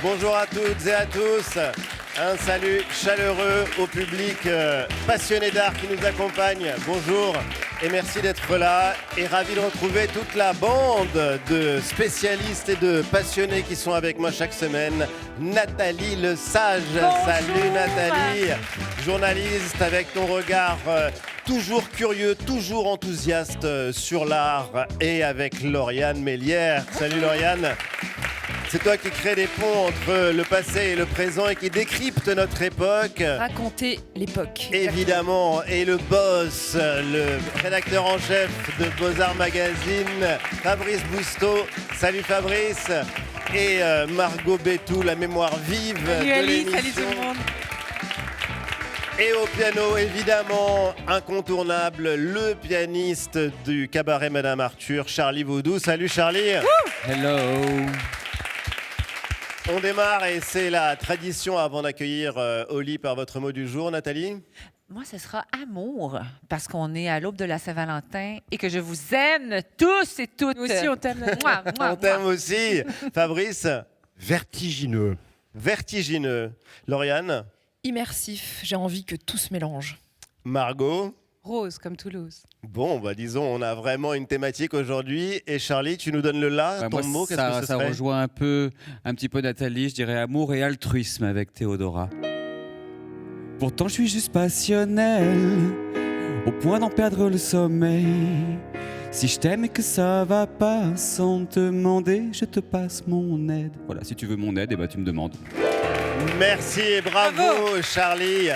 Bonjour à toutes et à tous. Un salut chaleureux au public passionné d'art qui nous accompagne. Bonjour et merci d'être là. Et ravi de retrouver toute la bande de spécialistes et de passionnés qui sont avec moi chaque semaine. Nathalie Le Sage. Bonjour. Salut Nathalie. Journaliste avec ton regard toujours curieux, toujours enthousiaste sur l'art. Et avec Lauriane Mélière. Salut Lauriane. C'est toi qui crée des ponts entre le passé et le présent et qui décrypte notre époque. Raconter l'époque. Évidemment, et le boss, le rédacteur en chef de Beaux-Arts Magazine, Fabrice Bousteau. Salut Fabrice. Et Margot Bétou, la mémoire vive Salut de Ali, l'émission. salut tout le monde. Et au piano, évidemment, incontournable, le pianiste du cabaret Madame Arthur, Charlie Vaudou. Salut Charlie. Hello. On démarre et c'est la tradition avant d'accueillir Oli par votre mot du jour, Nathalie. Moi, ce sera amour, parce qu'on est à l'aube de la Saint-Valentin et que je vous aime tous et toutes. Nous aussi, on t'aime. On t'aime aussi. Fabrice. Vertigineux. Vertigineux. Lauriane. Immersif, j'ai envie que tout se mélange. Margot. Rose, comme Toulouse. Bon, disons, on a vraiment une thématique aujourd'hui. Et Charlie, tu nous donnes le là, ton mot, qu'est-ce que ce ça serait ? rejoint un petit peu Nathalie, je dirais amour et altruisme avec Théodora. Pourtant, je suis juste passionnel, au point d'en perdre le sommeil. Si je t'aime et que ça va pas, sans te demander, je te passe mon aide. Voilà, si tu veux mon aide, tu me demandes. Merci et bravo, Charlie.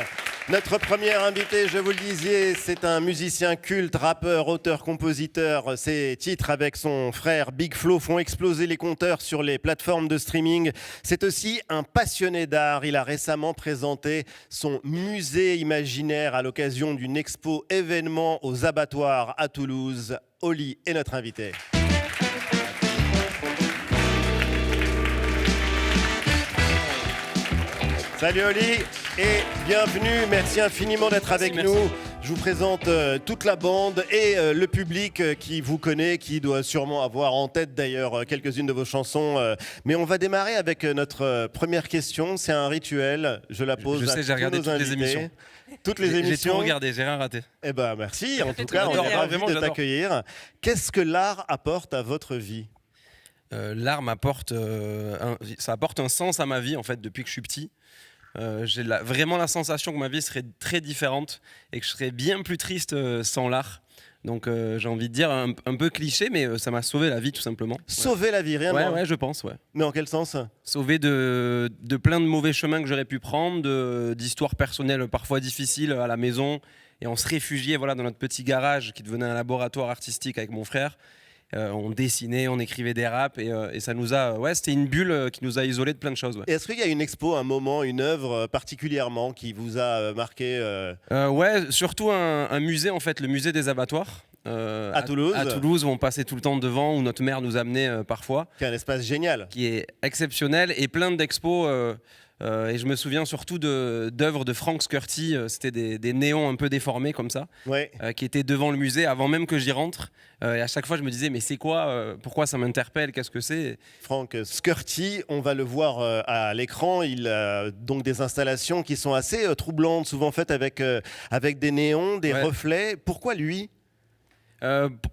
Notre premier invité, je vous le disais, c'est un musicien culte, rappeur, auteur, compositeur. Ses titres avec son frère Big Flo font exploser les compteurs sur les plateformes de streaming. C'est aussi un passionné d'art. Il a récemment présenté son musée imaginaire à l'occasion d'une expo événement aux abattoirs à Toulouse. Oli est notre invité. Salut Oli et bienvenue, merci infiniment d'être avec nous. Je vous présente toute la bande et le public qui vous connaît, qui doit sûrement avoir en tête d'ailleurs quelques-unes de vos chansons. Mais on va démarrer avec notre première question, c'est un rituel, je la pose Je sais, j'ai regardé toutes les émissions. Toutes les émissions. J'ai tout regardé, j'ai rien raté. Eh ben merci, en tout cas on est J'adore, ravis vraiment, de j'adore. t'accueillir. Qu'est-ce que l'art apporte à votre vie ? L'art m'apporte, ça apporte un sens à ma vie en fait depuis que je suis petit. J'ai vraiment la sensation que ma vie serait très différente et que je serais bien plus triste sans l'art. Donc j'ai envie de dire un peu cliché, mais ça m'a sauvé la vie tout simplement. Sauver la vie, rien de moins. Ouais, je pense, ouais. Mais en quel sens ? Sauver de plein de mauvais chemins que j'aurais pu prendre, d'histoires personnelles parfois difficiles à la maison. Et on se réfugiait dans notre petit garage qui devenait un laboratoire artistique avec mon frère. On dessinait, on écrivait des raps et ça nous a... Ouais, c'était une bulle qui nous a isolés de plein de choses. Ouais, Et est-ce qu'il y a une expo, un moment, une œuvre particulièrement qui vous a marqué ouais, surtout un musée en fait, le musée des abattoirs. à Toulouse, À Toulouse, où on passait tout le temps devant, où notre mère nous amenait parfois. qui est un espace génial. Qui est exceptionnel et plein d'expos. Et je me souviens surtout d'œuvres de Frank Skirty, c'était des néons un peu déformés comme ça, Ouais. qui étaient devant le musée avant même que j'y rentre. Et à chaque fois, je me disais, mais c'est quoi pourquoi ça m'interpelle? Qu'est-ce que c'est? Frank Skirty, on va le voir à l'écran. Il a donc des installations qui sont assez troublantes, souvent faites avec des néons, des reflets. Pourquoi lui ?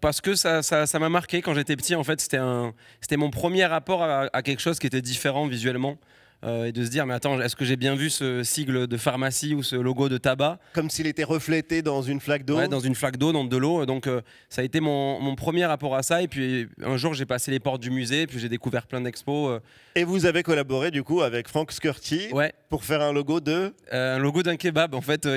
Parce que ça m'a marqué quand j'étais petit. En fait, c'était mon premier rapport à quelque chose qui était différent visuellement. Et de se dire, mais attends, est-ce que j'ai bien vu ce sigle de pharmacie ou ce logo de tabac? Comme s'il était reflété dans une flaque d'eau. Ouais, dans une flaque d'eau, dans de l'eau. Donc ça a été mon premier rapport à ça. Et puis un jour, j'ai passé les portes du musée, puis j'ai découvert plein d'expos. Et vous avez collaboré du coup avec Frank Skirty pour faire un logo de... Un logo d'un kebab. En fait,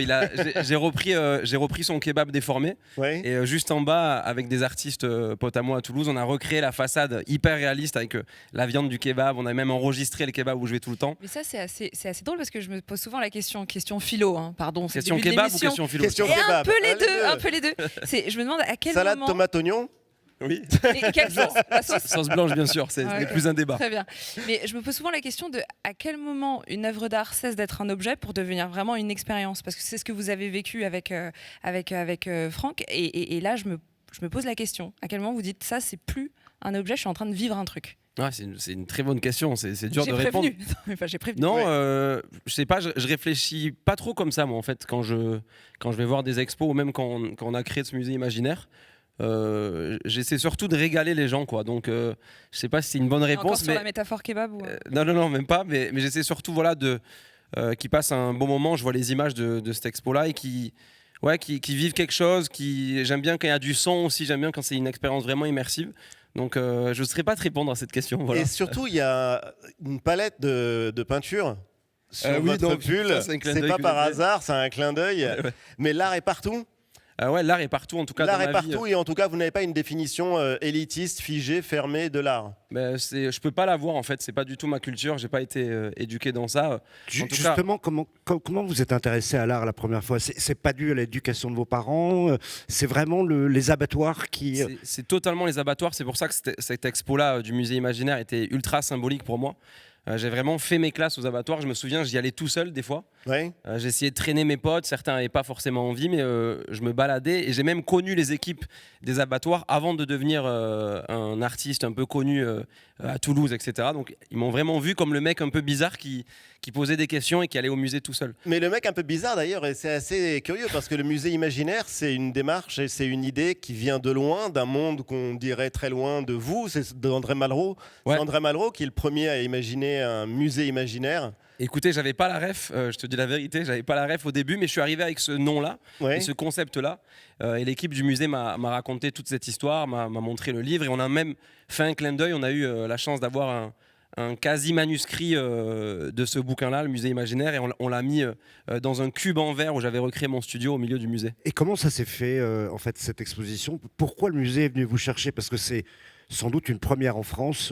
j'ai repris son kebab déformé. Ouais. Et juste en bas, avec des artistes potes à moi à Toulouse, on a recréé la façade hyper réaliste avec la viande du kebab. On a même enregistré le kebab où je vais tout le temps. Mais ça, c'est assez drôle parce que je me pose souvent la question philo, hein, pardon. c'est Question le début de kebab ou l'émission. question philo? Question Et un kebab. peu les Ah, deux, un peu les deux. Je me demande à quel Salade, moment... tomate, oignon. Oui. Et quelle sauce? La sauce. Sauce blanche, bien sûr, ce Ouais. n'est plus un débat. Très bien. Mais je me pose souvent la question de à quel moment une œuvre d'art cesse d'être un objet pour devenir vraiment une expérience. Parce que c'est ce que vous avez vécu avec Franck. Et là, je me pose la question. À quel moment vous dites ça, c'est plus un objet, je suis en train de vivre un truc. Ah, c'est une très bonne question, c'est dur J'ai de répondre. prévenu. Enfin, j'ai prévenu. Non, Ouais. je sais pas, je réfléchis pas trop comme ça, moi, en fait, quand je vais voir des expos ou même quand on a créé ce musée imaginaire. J'essaie surtout de régaler les gens, quoi. Donc, je sais pas si c'est une bonne Encore réponse, sur mais la métaphore kebab ou... non, même pas. Mais j'essaie surtout, voilà, qu'ils passent un bon moment. Je vois les images de cette expo-là et qui vivent quelque chose. J'aime bien quand il y a du son aussi. J'aime bien quand c'est une expérience vraiment immersive. Donc, je ne saurais pas te répondre à cette question. Voilà. Et surtout, il y a une palette de peintures sur Oui, votre donc, pull. ça, c'est un clin C'est d'œil pas que par j'ai fait. hasard, c'est un clin d'œil. Ouais. Mais l'art est partout. Ouais, l'art est partout, en tout cas L'art dans est ma vie. partout et en tout cas, vous n'avez pas une définition élitiste, figée, fermée de l'art. Ben, je peux pas l'avoir, en fait. C'est pas du tout ma culture. J'ai pas été éduqué dans ça. En tout cas, Justement, comment vous êtes intéressé à l'art la première fois? C'est pas dû à l'éducation de vos parents, c'est vraiment les abattoirs qui... c'est totalement les abattoirs. C'est pour ça que cette expo-là du musée imaginaire était ultra symbolique pour moi. J'ai vraiment fait mes classes aux abattoirs. Je me souviens, j'y allais tout seul des fois. Ouais. J'ai essayé de traîner mes potes. Certains n'avaient pas forcément envie, mais je me baladais. Et j'ai même connu les équipes des abattoirs avant de devenir un artiste un peu connu à Toulouse, etc. Donc, ils m'ont vraiment vu comme le mec un peu bizarre qui posait des questions et qui allait au musée tout seul. Mais le mec un peu bizarre d'ailleurs, et c'est assez curieux parce que le musée imaginaire, c'est une démarche et c'est une idée qui vient de loin, d'un monde qu'on dirait très loin de vous. C'est d'André Malraux. Ouais. C'est André Malraux qui est le premier à imaginer un musée imaginaire. Écoutez, j'avais pas la ref, je te dis la vérité, j'avais pas la ref au début, mais je suis arrivé avec ce nom-là Ouais. et ce concept-là. Et l'équipe du musée m'a raconté toute cette histoire, m'a montré le livre et on a même fait un clin d'œil. On a eu la chance d'avoir un quasi-manuscrit de ce bouquin-là, le musée imaginaire, et on l'a mis dans un cube en verre où j'avais recréé mon studio au milieu du musée. Et comment ça s'est fait, en fait, cette exposition? Pourquoi le musée est venu vous chercher? Parce que c'est sans doute une première en France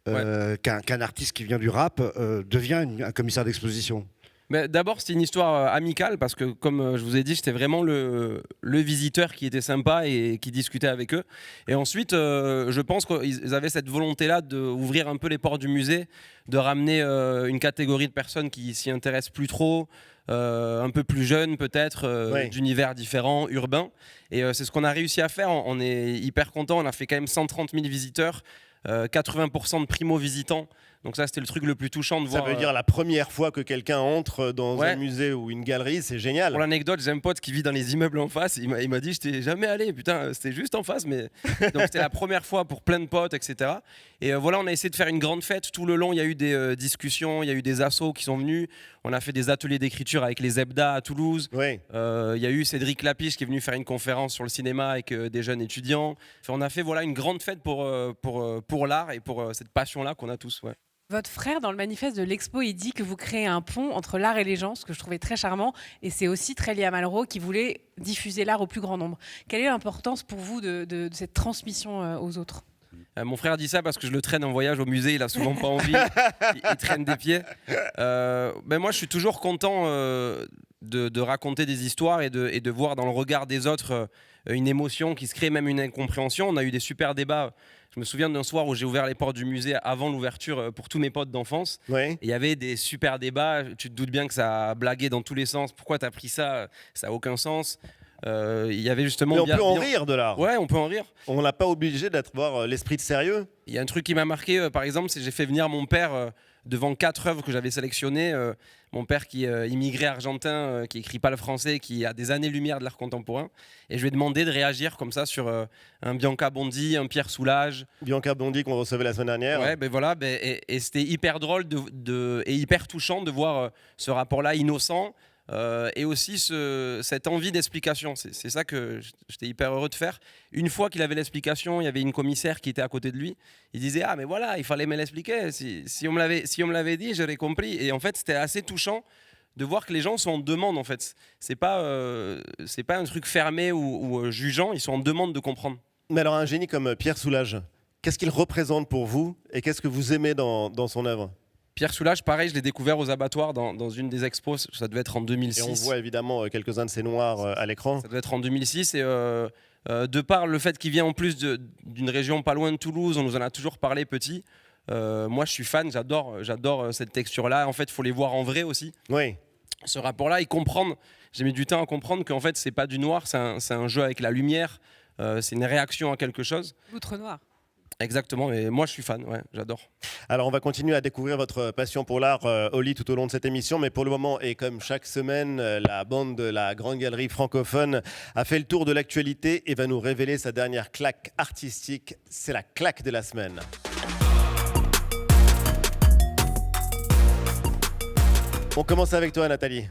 qu'un artiste qui vient du rap devient un commissaire d'exposition. Mais d'abord, c'était une histoire amicale parce que, comme je vous ai dit, j'étais vraiment le visiteur qui était sympa et qui discutait avec eux. Et ensuite, je pense qu'ils avaient cette volonté-là d'ouvrir un peu les portes du musée, de ramener une catégorie de personnes qui s'y intéressent plus trop, un peu plus jeunes peut-être, Ouais. d'univers différents, urbains. Et c'est ce qu'on a réussi à faire. On est hyper content. On a fait quand même 130 000 visiteurs, 80% de primo-visitants. Donc ça, c'était le truc le plus touchant de Ça voir. veut dire la première fois que quelqu'un entre dans Ouais. un musée ou une galerie, c'est génial. Pour l'anecdote, j'ai un pote qui vit dans les immeubles en face. Il m'a dit, je t'ai jamais allé, putain, c'était juste en face. Mais donc c'était la première fois pour plein de potes, etc. Et voilà, on a essayé de faire une grande fête tout le long. Il y a eu des discussions, il y a eu des assos qui sont venus. On a fait des ateliers d'écriture avec les Zebda à Toulouse. Oui. Il y a eu Cédric Lapiche qui est venu faire une conférence sur le cinéma avec des jeunes étudiants. Enfin, on a fait voilà une grande fête pour l'art et pour cette passion-là qu'on a tous. Ouais. Votre frère, dans le manifeste de l'expo, il dit que vous créez un pont entre l'art et les gens, ce que je trouvais très charmant. Et c'est aussi très lié à Malraux qui voulait diffuser l'art au plus grand nombre. Quelle est l'importance pour vous de cette transmission aux autres ? Mon frère dit ça parce que je le traîne en voyage au musée, il a souvent pas envie, il traîne des pieds. Moi je suis toujours content de raconter des histoires et de voir dans le regard des autres une émotion qui se crée, même une incompréhension. On a eu des super débats. Je me souviens d'un soir où j'ai ouvert les portes du musée avant l'ouverture pour tous mes potes d'enfance. Oui. Il y avait des super débats, tu te doutes bien que ça a blagué dans tous les sens. Pourquoi tu as pris ça? Ça n'a aucun sens. Il y avait justement... Mais on peut en rire de l'art. Ouais, on peut en rire. On n'a pas obligé d'avoir l'esprit de sérieux. Il y a un truc qui m'a marqué, par exemple, c'est que j'ai fait venir mon père devant 4 œuvres que j'avais sélectionnées. Mon père qui est immigré argentin, qui écrit pas le français, qui a des années-lumière de l'art contemporain. Et je lui ai demandé de réagir comme ça sur un Bianca Bondi, un Pierre Soulages. Bianca Bondi qu'on recevait la semaine dernière. Ouais, ben voilà, et c'était hyper drôle et hyper touchant de voir ce rapport-là innocent. Et aussi cette envie d'explication. C'est ça que j'étais hyper heureux de faire. Une fois qu'il avait l'explication, il y avait une commissaire qui était à côté de lui. Il disait « Ah, mais voilà, il fallait me l'expliquer. Si on me l'avait dit, j'aurais compris. » Et en fait, c'était assez touchant de voir que les gens sont en demande, en fait. C'est pas un truc fermé ou jugeant. Ils sont en demande de comprendre. Mais alors, un génie comme Pierre Soulages, qu'est-ce qu'il représente pour vous et qu'est-ce que vous aimez dans son œuvre? Pierre Soulages, pareil, je l'ai découvert aux abattoires dans une des expos. Ça devait être en 2006. Et on voit évidemment quelques-uns de ces noirs à l'écran. Ça devait être en 2006. Et de par le fait qu'il vient en plus d'une région pas loin de Toulouse, on nous en a toujours parlé petit. Moi, je suis fan, j'adore cette texture-là. En fait, il faut les voir en vrai aussi. Oui. Ce rapport-là, et comprendre. J'ai mis du temps à comprendre qu'en fait, c'est pas du noir, c'est un jeu avec la lumière. C'est une réaction à quelque chose. L'outre noir. Exactement, et moi je suis fan, ouais, j'adore. Alors, on va continuer à découvrir votre passion pour l'art, Oli, tout au long de cette émission. Mais pour le moment, et comme chaque semaine, la bande de la Grande Galerie francophone a fait le tour de l'actualité et va nous révéler sa dernière claque artistique. C'est la claque de la semaine. On commence avec toi, Nathalie.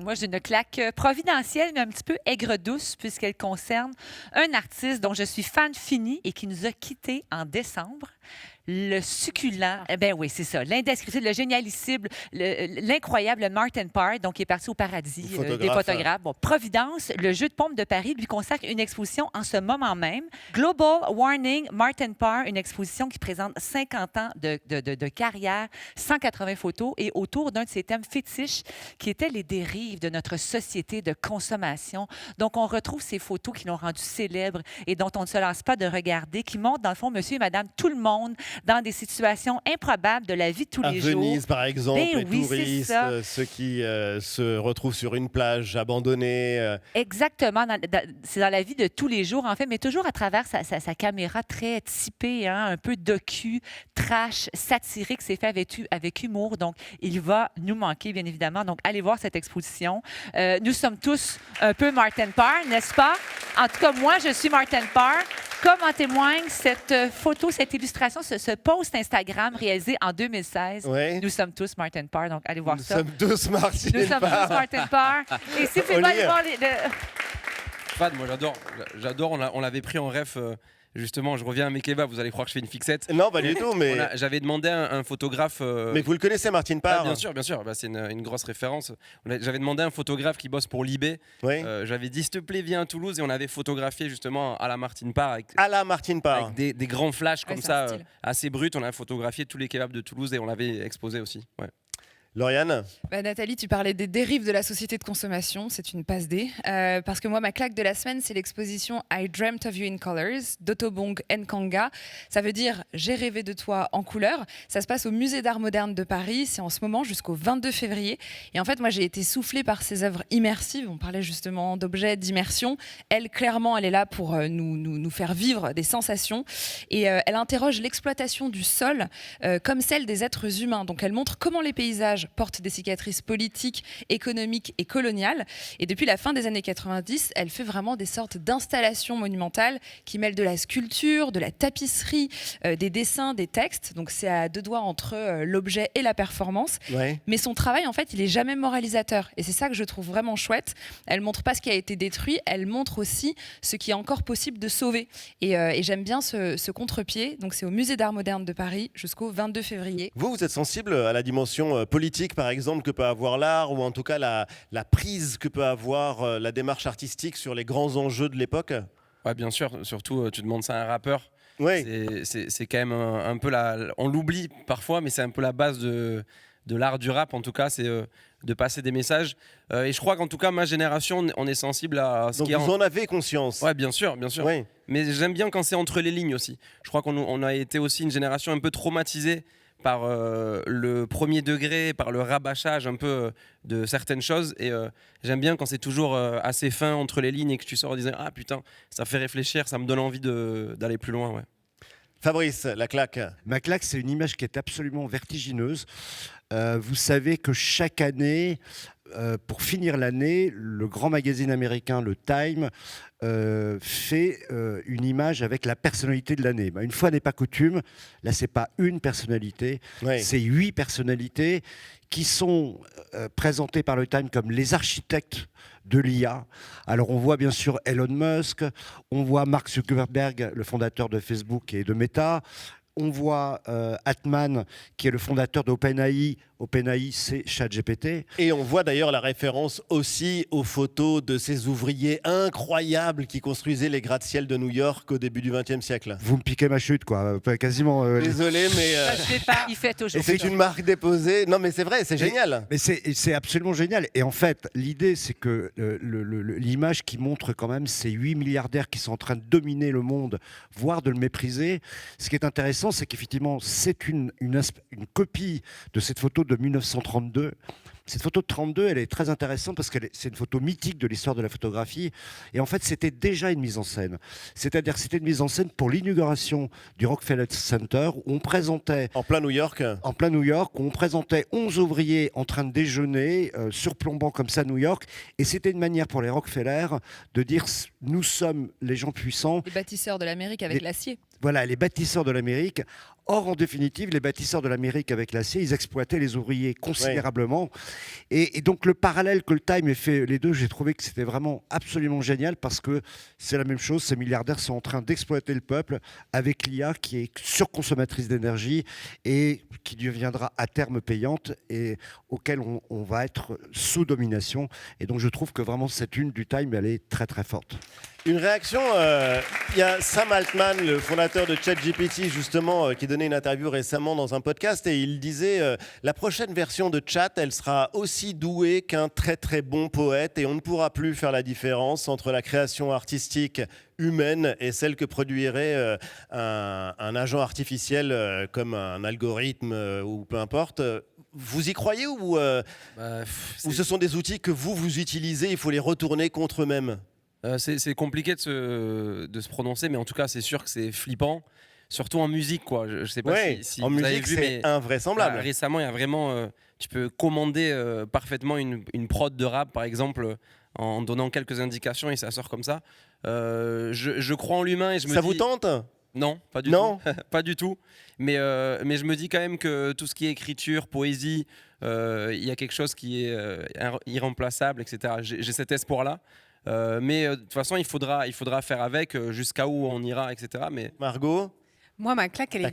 Moi, j'ai une claque providentielle, mais un petit peu aigre-douce, puisqu'elle concerne un artiste dont je suis fan fini et qui nous a quittés en décembre. Le succulent, ben oui, c'est ça, l'indescriptible, le génialissime, l'incroyable Martin Parr, donc qui est parti au paradis des photographes. Bon, Providence, le jeu de pompe de Paris, lui consacre une exposition en ce moment même. Global Warning, Martin Parr, une exposition qui présente 50 ans de carrière, 180 photos et autour d'un de ses thèmes fétiches qui étaient les dérives de notre société de consommation. Donc, on retrouve ces photos qui l'ont rendu célèbre et dont on ne se lasse pas de regarder, qui montrent, dans le fond, monsieur et madame, tout le monde, dans des situations improbables de la vie de tous les jours. À Venise, par exemple, Ben les oui, touristes, ceux qui se retrouvent sur une plage abandonnée. Exactement. C'est dans la vie de tous les jours, en fait, mais toujours à travers sa caméra très typée, hein, un peu docu, trash, satirique. C'est fait avec humour. Donc, il va nous manquer, bien évidemment. Donc, allez voir cette exposition. Nous sommes tous un peu Martin Parr, n'est-ce pas? En tout cas, moi, je suis Martin Parr. Comme en témoigne cette photo, cette illustration, ce post Instagram réalisé en 2016. Ouais. Nous sommes tous Martin Parr, donc allez voir Nous ça. sommes tous Martin Nous sommes Parr. tous Martin Parr. Et si vous pouvez aller voir Fan, moi j'adore, on l'avait pris en ref. Justement, je reviens à mes kebabs, vous allez croire que je fais une fixette. Non, pas du tout, mais... J'avais demandé à un photographe... Mais vous le connaissez, Martin Parr? Bien sûr, bien sûr. Bah, c'est une grosse référence. J'avais demandé à un photographe qui bosse pour Libé. Oui. J'avais dit, s'il te plaît, viens à Toulouse. Et on avait photographié justement à la Martin Parr. À la Martin Parr. Avec des grands flashs comme c'est ça, un style. assez bruts. On a photographié tous les kebabs de Toulouse et on l'avait exposé aussi. Ouais. Lauriane? Nathalie, tu parlais des dérives de la société de consommation. C'est une passe D. Parce que moi, ma claque de la semaine, c'est l'exposition I Dreamt of You in Colors d'Otobong Nkanga. Ça veut dire J'ai rêvé de toi en couleur. Ça se passe au Musée d'Art moderne de Paris. C'est en ce moment jusqu'au 22 février. Et en fait, moi, j'ai été soufflée par ces œuvres immersives. On parlait justement d'objets, d'immersion. Elle, clairement, elle est là pour nous faire vivre des sensations. Et elle interroge l'exploitation du sol comme celle des êtres humains. Donc, elle montre comment les paysages porte des cicatrices politiques, économiques et coloniales. Et depuis la fin des années 90, elle fait vraiment des sortes d'installations monumentales qui mêlent de la sculpture, de la tapisserie, des dessins, des textes. Donc c'est à deux doigts entre l'objet et la performance. Ouais. Mais son travail, en fait, il est jamais moralisateur. Et c'est ça que je trouve vraiment chouette. Elle montre pas ce qui a été détruit, elle montre aussi ce qui est encore possible de sauver. Et j'aime bien ce contre-pied. Donc c'est au Musée d'Art moderne de Paris jusqu'au 22 février. Vous êtes sensible à la dimension politique, par exemple, que peut avoir l'art, ou en tout cas la prise que peut avoir la démarche artistique sur les grands enjeux de l'époque? Ouais, bien sûr. Surtout, tu demandes ça à un rappeur. Oui. C'est quand même un peu on l'oublie parfois, mais c'est un peu la base de l'art du rap, en tout cas, c'est de passer des messages. Et je crois qu'en tout cas, ma génération, on est sensible à ce Donc qui est... vous en avez conscience? Ouais, bien sûr, bien sûr. Oui. Mais j'aime bien quand c'est entre les lignes aussi. Je crois qu'on a été aussi une génération un peu traumatisée par le premier degré, par le rabâchage un peu de certaines choses. Et j'aime bien quand c'est toujours assez fin entre les lignes et que tu sors en disant « Ah putain, ça fait réfléchir, ça me donne envie d'aller plus loin. » Ouais. Fabrice, la claque? Ma claque, c'est une image qui est absolument vertigineuse. Vous savez que chaque année, pour finir l'année, le grand magazine américain, le Time, fait une image avec la personnalité de l'année. Une fois n'est pas coutume, là, c'est pas une personnalité, Oui. c'est 8 personnalités qui sont présentées par le Time comme les architectes de l'IA. Alors on voit bien sûr Elon Musk, on voit Mark Zuckerberg, le fondateur de Facebook et de Meta, on voit Altman, qui est le fondateur d'OpenAI. OpenAI, c'est ChatGPT. Et on voit d'ailleurs la référence aussi aux photos de ces ouvriers incroyables qui construisaient les gratte-ciel de New York au début du XXe siècle. Vous me piquez ma chute, quoi. Quasiment. Désolé, mais Je sais pas, il fait toujours c'est ça. une marque déposée. Non, mais c'est vrai, c'est génial. Mais c'est absolument génial. Et en fait, l'idée, c'est que l'image qui montre quand même ces 8 milliardaires qui sont en train de dominer le monde, voire de le mépriser, ce qui est intéressant, intéressant, c'est qu'effectivement, c'est une copie de cette photo de 1932. Cette photo de 32, elle est très intéressante parce que c'est une photo mythique de l'histoire de la photographie. Et en fait, c'était déjà une mise en scène. C'est-à-dire que c'était une mise en scène pour l'inauguration du Rockefeller Center où on présentait... En plein New York. En plein New York, où on présentait 11 ouvriers en train de déjeuner, surplombant comme ça New York. Et c'était une manière pour les Rockefeller de dire « nous sommes les gens puissants ». Les bâtisseurs de l'Amérique avec l'acier. Voilà, les bâtisseurs de l'Amérique. Or, en définitive, les bâtisseurs de l'Amérique avec l'acier, ils exploitaient les ouvriers considérablement. Et donc, le parallèle que le Time ait fait, les deux, j'ai trouvé que c'était vraiment absolument génial parce que c'est la même chose. Ces milliardaires sont en train d'exploiter le peuple avec l'IA qui est surconsommatrice d'énergie et qui deviendra à terme payante et auquel on va être sous domination. Et donc, je trouve que vraiment, cette une du Time, elle est très, très forte. Une réaction, il y a Sam Altman, le fondateur de ChatGPT, justement, qui donnait une interview récemment dans un podcast et il disait la prochaine version de Chat, elle sera aussi douée qu'un très très bon poète et on ne pourra plus faire la différence entre la création artistique humaine et celle que produirait un agent artificiel comme un algorithme ou peu importe. Vous y croyez ou ce sont des outils que vous utilisez, il faut les retourner contre eux-mêmes? C'est compliqué de se prononcer, mais en tout cas, c'est sûr que c'est flippant, surtout en musique, quoi. Je sais pas si en vous avez musique, vu, c'est mais invraisemblable. récemment, il y a vraiment, tu peux commander parfaitement une prod de rap, par exemple, en donnant quelques indications et ça sort comme ça. Je crois en l'humain et je me dis. Ça vous tente? Non, pas du tout. Pas du tout. Mais je me dis quand même que tout ce qui est écriture, poésie, il y a quelque chose qui est irremplaçable, etc. J'ai cet espoir-là. Mais de toute façon, il faudra faire avec jusqu'à où on ira, etc. Mais Margot? Moi, ma claque, elle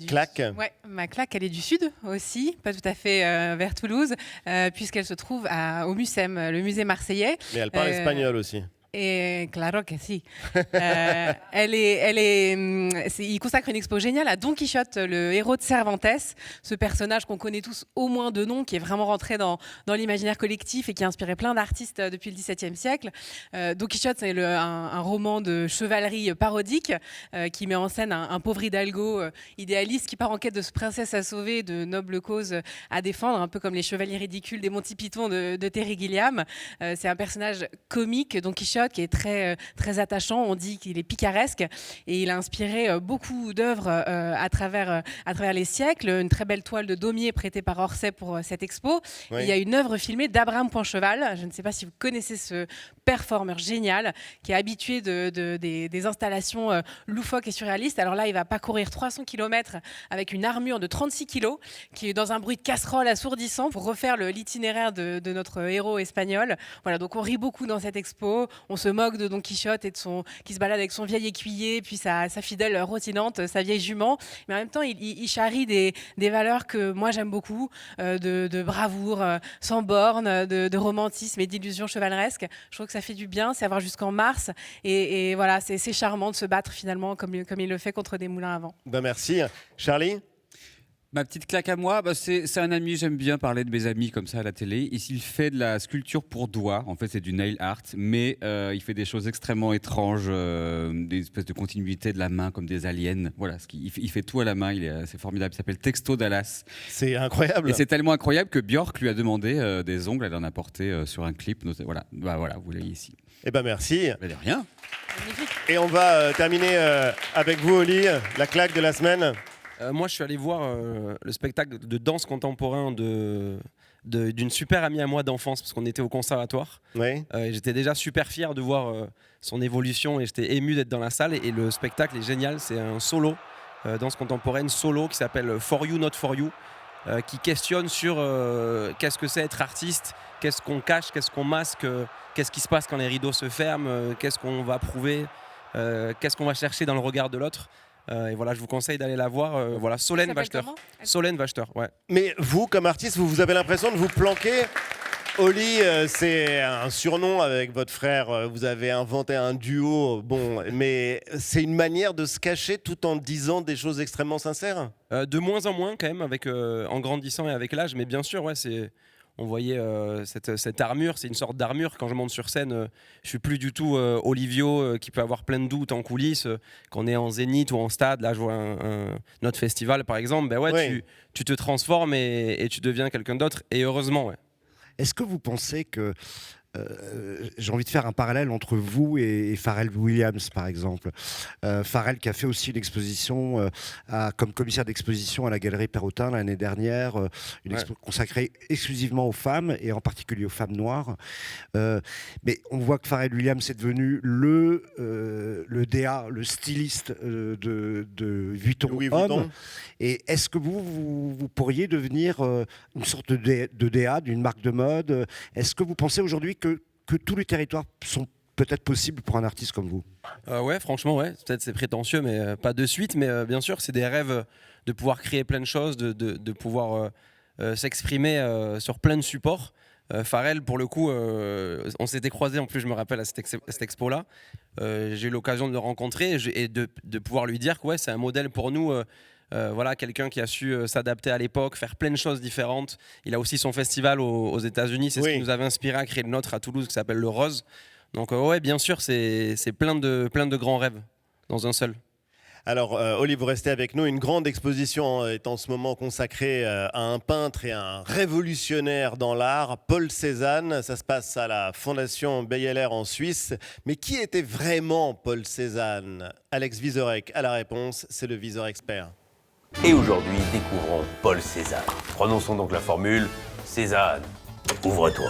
ma claque, elle est du sud aussi, pas tout à fait vers Toulouse, puisqu'elle se trouve au MUSEM, le musée marseillais. Mais elle parle espagnol aussi. Et claro que si. Il consacre une expo géniale à Don Quichotte, le héros de Cervantes, ce personnage qu'on connaît tous au moins de nom, qui est vraiment rentré dans l'imaginaire collectif et qui a inspiré plein d'artistes depuis le XVIIe siècle. Don Quichotte, c'est un roman de chevalerie parodique qui met en scène un pauvre hidalgo idéaliste qui part en quête de princesse à sauver, de nobles causes à défendre, un peu comme les chevaliers ridicules des Monty Python de Terry Gilliam. C'est un personnage comique, Don Quichotte, qui est très, très attachant. On dit qu'il est picaresque et il a inspiré beaucoup d'œuvres à travers les siècles. Une très belle toile de Daumier prêtée par Orsay pour cette expo. Oui. Il y a une œuvre filmée d'Abraham Poincheval. Je ne sais pas si vous connaissez ce performeur génial qui est habitué des installations loufoques et surréalistes. Alors là, il va parcourir 300 km avec une armure de 36 kg qui est dans un bruit de casserole assourdissant pour refaire l'itinéraire de notre héros espagnol. Voilà, donc on rit beaucoup dans cette expo. On se moque de Don Quichotte et qui se balade avec son vieil écuyer, puis sa fidèle rotinante, sa vieille jument. Mais en même temps, il charrie des valeurs que moi j'aime beaucoup, de bravoure sans borne, de romantisme et d'illusion chevaleresque. Je trouve que ça fait du bien, c'est à voir jusqu'en mars. Et voilà, c'est charmant de se battre finalement comme il le fait contre des moulins à vent. Ben merci. Charlie? Ma petite claque à moi, c'est un ami, j'aime bien parler de mes amis comme ça à la télé. Il fait de la sculpture pour doigts, en fait c'est du nail art, mais il fait des choses extrêmement étranges, des espèces de continuité de la main comme des aliens. Voilà, il fait tout à la main, c'est formidable, il s'appelle Texto Dallas. C'est incroyable. Et c'est tellement incroyable que Björk lui a demandé des ongles, elle en a porté sur un clip. Voilà, vous l'avez ici. Eh ben merci. Mais de rien. Magnifique. Et on va terminer avec vous, Oli, la claque de la semaine. moi, je suis allé voir le spectacle de danse contemporain d'une super amie à moi d'enfance, parce qu'on était au conservatoire. Oui. Et j'étais déjà super fier de voir son évolution et j'étais ému d'être dans la salle. Et le spectacle est génial, c'est un solo, danse contemporaine solo qui s'appelle For You, Not For You, qui questionne sur qu'est-ce que c'est être artiste, qu'est-ce qu'on cache, qu'est-ce qu'on masque, qu'est-ce qui se passe quand les rideaux se ferment, qu'est-ce qu'on va prouver, qu'est-ce qu'on va chercher dans le regard de l'autre. Et voilà, je vous conseille d'aller la voir. Voilà, Solène Wachter. Solène Wachter, ouais. Mais vous, comme artiste, vous avez l'impression de vous planquer. Oli, c'est un surnom avec votre frère. Vous avez inventé un duo. Bon, mais c'est une manière de se cacher tout en disant des choses extrêmement sincères. De moins en moins quand même, en grandissant et avec l'âge. Mais bien sûr, ouais, on voyait cette armure, c'est une sorte d'armure. Quand je monte sur scène, je suis plus du tout Olivio qui peut avoir plein de doutes en coulisses. Quand on est en Zénith ou en stade, là je vois notre festival par exemple, ben ouais, Oui. tu te transformes et tu deviens quelqu'un d'autre. Et heureusement, ouais. Est-ce que vous pensez que j'ai envie de faire un parallèle entre vous et Pharrell Williams, par exemple. Pharrell qui a fait aussi une exposition comme commissaire d'exposition à la Galerie Perrotin l'année dernière, une expo consacrée exclusivement aux femmes et en particulier aux femmes noires. Mais on voit que Pharrell Williams est devenu le DA, le styliste de Vuitton Louis Homme. Vuitton. Et est-ce que vous pourriez devenir une sorte de DA d'une marque de mode? Est-ce que vous pensez aujourd'hui que tous les territoires sont peut-être possibles pour un artiste comme vous? Ouais, franchement, ouais. Peut-être c'est prétentieux, mais pas de suite. Mais bien sûr, c'est des rêves de pouvoir créer plein de choses, de pouvoir s'exprimer sur plein de supports. Pharrell, pour le coup, on s'était croisés, en plus, je me rappelle, à cette expo-là. J'ai eu l'occasion de le rencontrer et de pouvoir lui dire que ouais, c'est un modèle pour nous. Voilà, quelqu'un qui a su s'adapter à l'époque, faire plein de choses différentes. Il a aussi son festival aux États-Unis. C'est ce qui nous avait inspiré à créer le nôtre à Toulouse, qui s'appelle le Rose. Donc ouais, bien sûr, c'est plein de grands rêves dans un seul. Alors, Olive, vous restez avec nous. Une grande exposition est en ce moment consacrée à un peintre et un révolutionnaire dans l'art, Paul Cézanne. Ça se passe à la Fondation Beyeler en Suisse. Mais qui était vraiment Paul Cézanne? Alex Vizorek a la réponse, c'est le Viseur Expert. Et aujourd'hui, découvrons Paul Cézanne. Prononçons donc la formule Cézanne, ouvre-toi.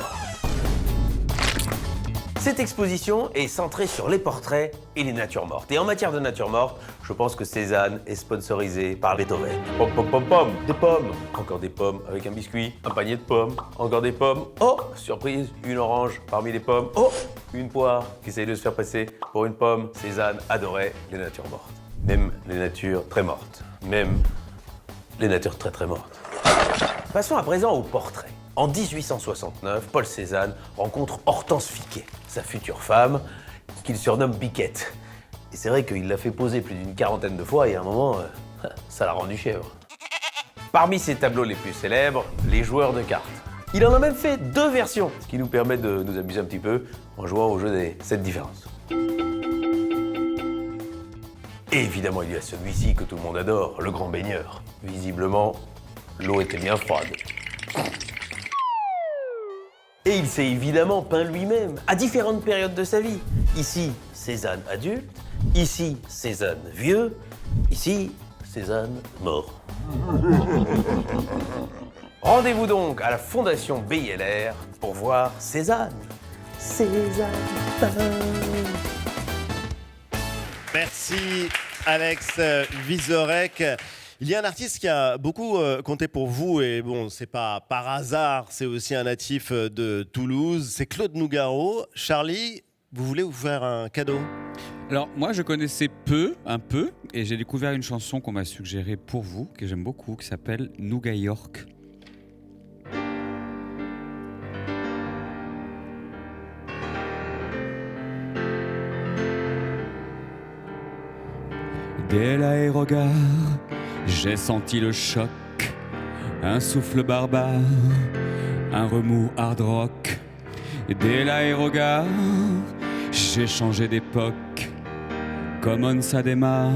Cette exposition est centrée sur les portraits et les natures mortes. Et en matière de nature morte, je pense que Cézanne est sponsorisé par Beethoven. Pom pom pom pom, des pommes, encore des pommes avec un biscuit, un panier de pommes, encore des pommes. Oh, surprise, une orange parmi les pommes. Oh, une poire qui essaye de se faire passer pour une pomme. Cézanne adorait les natures mortes. Même les natures très mortes. Même les natures très très mortes. Passons à présent au portrait. En 1869, Paul Cézanne rencontre Hortense Fiquet, sa future femme, qu'il surnomme Biquette. Et c'est vrai qu'il l'a fait poser plus d'une quarantaine de fois et à un moment, ça l'a rendu chèvre. Parmi ses tableaux les plus célèbres, les joueurs de cartes. Il en a même fait 2 versions, ce qui nous permet de nous amuser un petit peu en jouant au jeu des 7 différences. Et évidemment, il y a celui-ci que tout le monde adore, le grand baigneur. Visiblement, l'eau était bien froide. Et il s'est évidemment peint lui-même, à différentes périodes de sa vie. Ici, Cézanne adulte. Ici, Cézanne vieux. Ici, Cézanne mort. Rendez-vous donc à la Fondation Beyeler pour voir Cézanne. Cézanne. Merci Alex Vizorek. Il y a un artiste qui a beaucoup compté pour vous et bon, c'est pas par hasard, c'est aussi un natif de Toulouse, c'est Claude Nougaro. Charlie, vous voulez vous faire un cadeau? Alors moi je connaissais un peu, et j'ai découvert une chanson qu'on m'a suggérée pour vous, que j'aime beaucoup, qui s'appelle Nougat York. Dès l'aérogare, j'ai senti le choc, un souffle barbare, un remous hard rock. Dès l'aérogare, j'ai changé d'époque, comme on ça démarre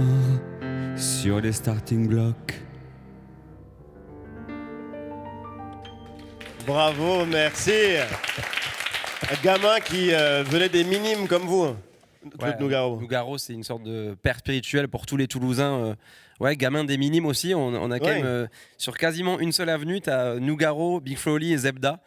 sur les starting blocks. Bravo, merci. Un gamin qui venait des minimes comme vous. Claude Nougaro. Nougaro, c'est une sorte de père spirituel pour tous les Toulousains. Ouais, gamin des minimes aussi. On a quand même sur quasiment une seule avenue, t'as Nougaro, Big Flo Oli et Zebda.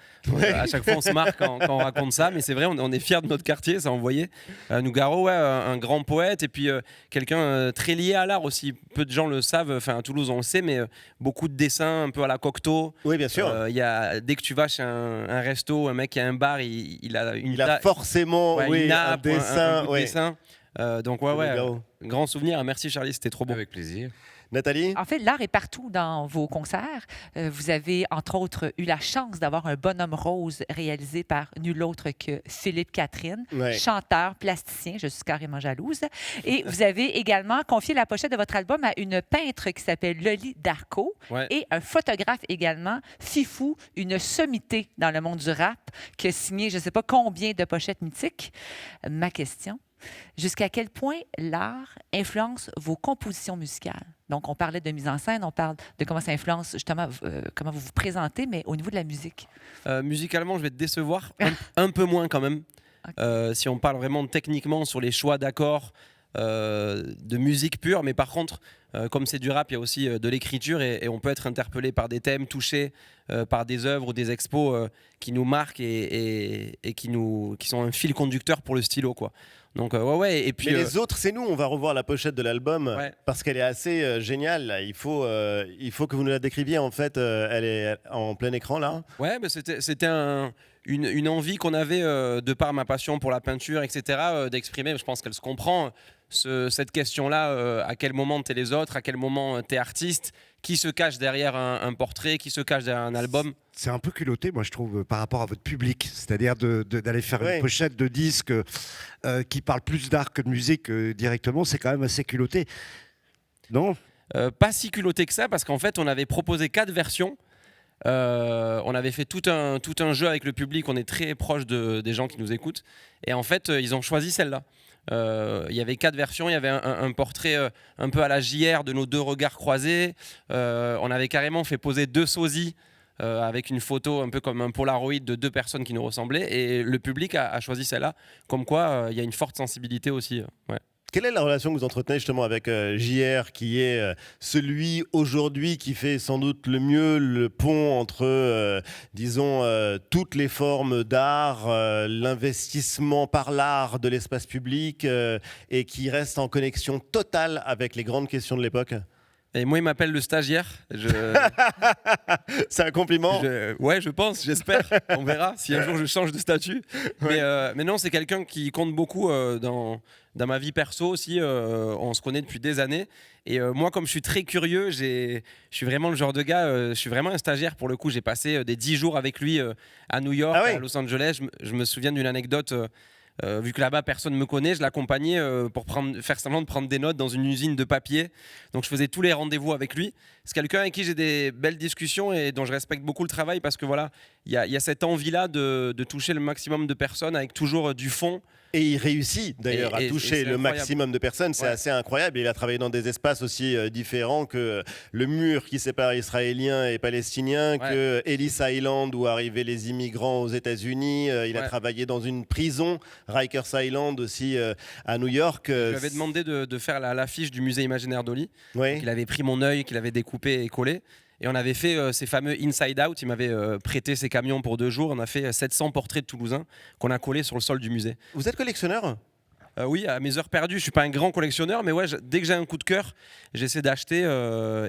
À chaque fois, on se marre quand on raconte ça, mais c'est vrai, on est fiers de notre quartier, ça envoyé. Nougaro, ouais, un grand poète et puis quelqu'un très lié à l'art aussi. Peu de gens le savent. Enfin, à Toulouse, on le sait, mais beaucoup de dessins, un peu à la Cocteau. Oui, bien sûr. Dès que tu vas chez un resto, un mec qui a un bar, il a forcément une nappe, un dessin. un bout de dessin. Donc ouais, grand souvenir. Merci Charlie, c'était trop beau. Avec plaisir. Nathalie? En fait, l'art est partout dans vos concerts. Vous avez, entre autres, eu la chance d'avoir un bonhomme rose réalisé par nul autre que Philippe Catherine, Ouais. chanteur, plasticien. Je suis carrément jalouse. Et vous avez également confié la pochette de votre album à une peintre qui s'appelle Loli Darko Ouais. et un photographe également, Fifou, une sommité dans le monde du rap, qui a signé je ne sais pas combien de pochettes mythiques. Ma question, jusqu'à quel point l'art influence vos compositions musicales? Donc, on parlait de mise en scène, on parle de comment ça influence justement comment vous vous présentez, mais au niveau de la musique. Musicalement, je vais te décevoir, un peu moins quand même. Si on parle vraiment techniquement sur les choix d'accords, de musique pure, mais par contre, comme c'est du rap, il y a aussi de l'écriture et on peut être interpellé par des thèmes, touché par des œuvres ou des expos qui nous marquent et qui sont un fil conducteur pour le stylo, quoi. Donc ouais. Et puis Mais les autres, c'est nous. On va revoir la pochette de l'album Ouais. parce qu'elle est assez géniale. Là. Il faut que vous nous la décriviez. En fait, elle est en plein écran là. ouais, mais c'était une envie qu'on avait de par ma passion pour la peinture, etc., d'exprimer. Je pense qu'elle se comprend. Cette question-là, à quel moment t'es les autres, à quel moment t'es artiste, qui se cache derrière un portrait, qui se cache derrière un album. C'est un peu culotté, moi je trouve, par rapport à votre public. C'est-à-dire d'aller faire Ouais. une pochette de disque qui parle plus d'art que de musique directement, c'est quand même assez culotté. Non? Pas si culotté que ça, parce qu'en fait, on avait proposé 4 versions. On avait fait tout un jeu avec le public. On est très proche des gens qui nous écoutent. Et en fait, ils ont choisi celle-là. Il y avait 4 versions. Il y avait un portrait un peu à la JR de nos 2 regards croisés. On avait carrément fait poser 2 sosies avec une photo un peu comme un Polaroid de 2 personnes qui nous ressemblaient. Et le public a choisi celle-là. Comme quoi, il y a une forte sensibilité aussi. Ouais. Quelle est la relation que vous entretenez justement avec JR, qui est celui aujourd'hui qui fait sans doute le mieux le pont entre, disons, toutes les formes d'art, l'investissement par l'art de l'espace public et qui reste en connexion totale avec les grandes questions de l'époque? Et moi, il m'appelle le stagiaire. C'est un compliment? Ouais, je pense, j'espère. On verra si un jour je change de statut. Mais non, c'est quelqu'un qui compte beaucoup dans ma vie perso aussi. On se connaît depuis des années. Et moi, comme je suis très curieux, je suis vraiment le genre de gars, je suis vraiment un stagiaire pour le coup. J'ai passé des 10 jours avec lui à New York, Ah ouais. à Los Angeles. Je me souviens d'une anecdote. Vu que là-bas personne ne me connaît, je l'accompagnais pour faire semblant de prendre des notes dans une usine de papier. Donc je faisais tous les rendez-vous avec lui. C'est quelqu'un avec qui j'ai des belles discussions et dont je respecte beaucoup le travail parce que voilà, il y a cette envie-là de toucher le maximum de personnes avec toujours du fond. Et il réussit d'ailleurs à Et toucher c'est le incroyable. maximum de personnes, c'est Ouais. assez incroyable. Il a travaillé dans des espaces aussi différents que le mur qui sépare Israéliens et Palestiniens, que Ellis Island où arrivaient les immigrants aux États-Unis. Il a travaillé dans une prison, Rikers Island aussi à New York. Je lui avais demandé de faire l'affiche du musée imaginaire d'Oli. Ouais. Donc, il avait pris mon œil, qu'il avait découpé et collé. Et on avait fait ces fameux Inside Out. Il m'avait prêté ses camions pour 2 jours. On a fait 700 portraits de Toulousains qu'on a collés sur le sol du musée. Vous êtes collectionneur? Oui, à mes heures perdues, je suis pas un grand collectionneur, mais ouais, dès que j'ai un coup de cœur, j'essaie d'acheter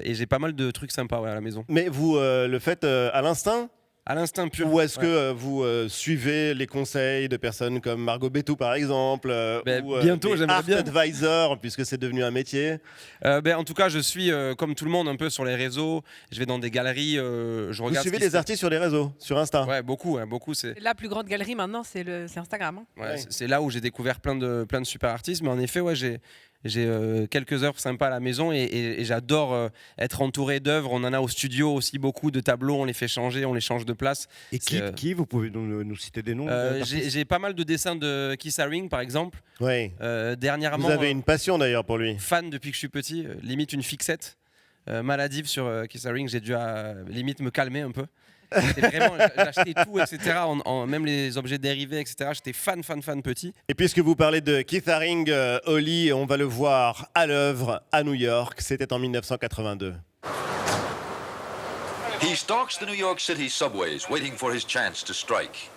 et j'ai pas mal de trucs sympas à la maison. Mais vous le faites à l'instinct? À l'instinct pur. Ou est-ce que vous suivez les conseils de personnes comme Margot Bétou par exemple ou bientôt, des j'aimerais Art bien. Advisor puisque c'est devenu un métier? En tout cas, je suis comme tout le monde un peu sur les réseaux. Je vais dans des galeries, je Vous regarde. suivez ce qui les se- artistes sur les réseaux, sur Insta? Ouais, beaucoup. C'est La plus grande galerie maintenant, c'est Instagram. Hein. ouais, c'est là où j'ai découvert plein de super artistes. Mais en effet, ouais, j'ai quelques œuvres sympas à la maison et j'adore être entouré d'œuvres. On en a au studio aussi beaucoup de tableaux. On les fait changer, on les change de place. Et qui vous pouvez nous citer des noms d'artistes? J'ai pas mal de dessins de Keith Haring, par exemple. Oui. Dernièrement, Vous avez une passion d'ailleurs pour lui. fan depuis que je suis petit, limite une fixette maladive sur Keith Haring. J'ai dû limite me calmer un peu. J'achetais tout, etc. Même les objets dérivés, etc. J'étais fan petit. Et puisque vous parlez de Keith Haring, Oli, on va le voir à l'œuvre à New York. C'était en 1982. He stalks the New York City subways, waiting for his chance to strike.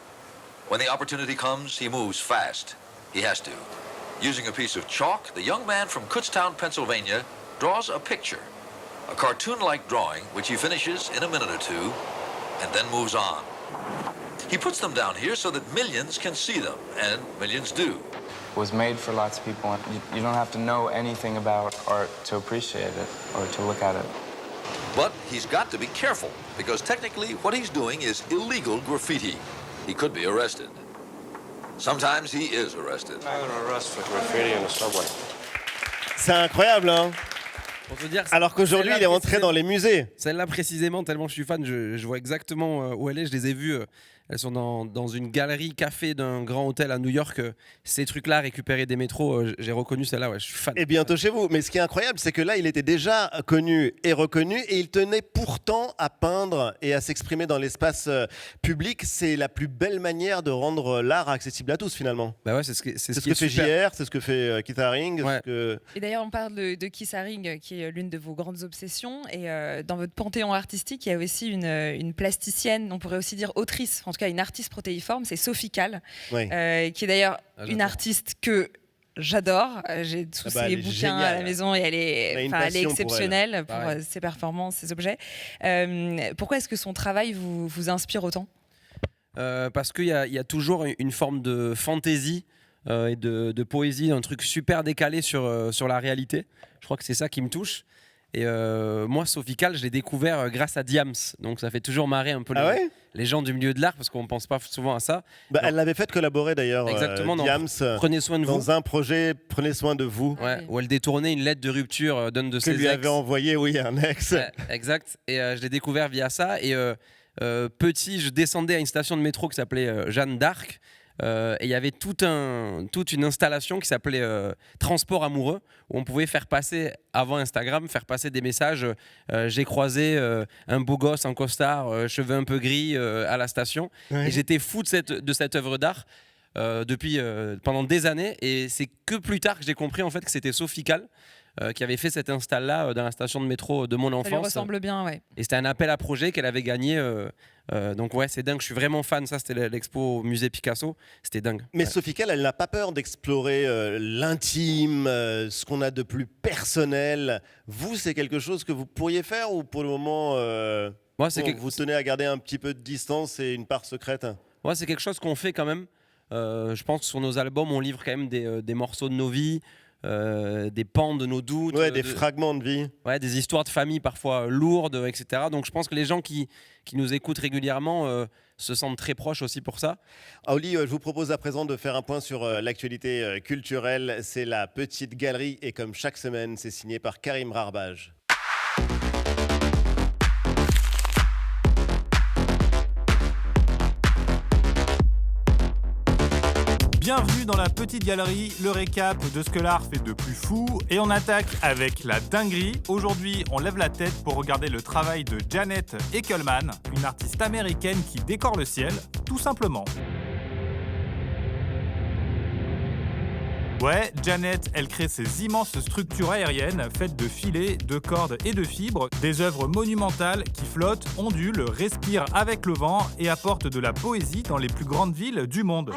When the opportunity comes, he moves fast. He has to. Using a piece of chalk, the young man from Kutztown, Pennsylvania, draws a picture. A cartoon-like drawing, which he finishes in a minute or two, and then moves on. He puts them down here so that millions can see them, and millions do. Was made for lots of people. You don't have to know anything about art to appreciate it or to look at it. But he's got to be careful, because technically what he's doing is illegal graffiti. He could be arrested. Sometimes he is arrested. I'm gonna arrest for graffiti in the subway. C'est incroyable, hein? Pour te dire, Alors qu'aujourd'hui, il est rentré dans les musées. Celle-là précisément, tellement je suis fan, je vois exactement où elle est. Je les ai vues. Elles sont dans une galerie café d'un grand hôtel à New York. Ces trucs-là, récupérés des métros, j'ai reconnu celle-là. Ouais, je suis fan. Et bientôt chez vous. Mais ce qui est incroyable, c'est que là, il était déjà connu et reconnu, et il tenait pourtant à peindre et à s'exprimer dans l'espace public. C'est la plus belle manière de rendre l'art accessible à tous, finalement. Bah ouais, c'est ce que fait JR, c'est ce que fait Keith Haring. Ouais. Et d'ailleurs, on parle de Keith Haring, qui est l'une de vos grandes obsessions. Et dans votre panthéon artistique, il y a aussi une plasticienne, on pourrait aussi dire autrice, en tout cas une artiste protéiforme, c'est Sophie Calle, Oui. qui est d'ailleurs une artiste que j'adore. J'ai tous ses bouquins à la maison et elle est exceptionnelle pour ses performances, ses objets. Pourquoi est-ce que son travail vous inspire autant ? Parce qu'il y a toujours une forme de fantaisie et de poésie, un truc super décalé sur la réalité. Je crois que c'est ça qui me touche. Et moi, Sophie Calle, je l'ai découvert grâce à Diams. Donc ça fait toujours marrer un peu les gens du milieu de l'art, parce qu'on ne pense pas souvent à ça. Elle l'avait fait collaborer d'ailleurs, exactement, Diams, Prenez soin de vous. dans un projet Prenez soin de vous. Ouais, où elle détournait une lettre de rupture d'un de ses ex. Que lui avait envoyé, un ex. Ouais, exact. Et je l'ai découvert via ça. Et petit, je descendais à une station de métro qui s'appelait Jeanne d'Arc. Et il y avait toute une installation qui s'appelait Transport amoureux, où on pouvait faire passer, avant Instagram, faire passer des messages. J'ai croisé un beau gosse en costard, cheveux un peu gris à la station. Ouais. Et j'étais fou de cette œuvre d'art pendant des années. Et c'est que plus tard que j'ai compris en fait que c'était Sophie Calle qui avait fait cette install-là dans la station de métro de mon enfance. Ça lui ressemble bien, ouais. Et c'était un appel à projet qu'elle avait gagné. Donc ouais, c'est dingue, je suis vraiment fan. Ça, c'était l'expo au musée Picasso, c'était dingue. Mais Sophie Calle, elle n'a pas peur d'explorer l'intime, ce qu'on a de plus personnel. Vous, c'est quelque chose que vous pourriez faire, ou pour le moment, vous tenez à garder un petit peu de distance et une part secrète? Ouais, c'est quelque chose qu'on fait quand même. Je pense que sur nos albums, on livre quand même des morceaux de nos vies. Des pans de nos doutes, des fragments de vie, des histoires de famille parfois lourdes, etc. Donc je pense que les gens qui nous écoutent régulièrement se sentent très proches aussi pour ça. Oli, je vous propose à présent de faire un point sur l'actualité culturelle. C'est la Petite Galerie, et comme chaque semaine, c'est signé par Karim Rarbage. Bienvenue dans la Petite Galerie, le récap de ce que l'art fait de plus fou. Et on attaque avec la dinguerie. Aujourd'hui, on lève la tête pour regarder le travail de Janet Eckelman, une artiste américaine qui décore le ciel, tout simplement. Ouais, Janet, elle crée ces immenses structures aériennes faites de filets, de cordes et de fibres, des œuvres monumentales qui flottent, ondulent, respirent avec le vent et apportent de la poésie dans les plus grandes villes du monde.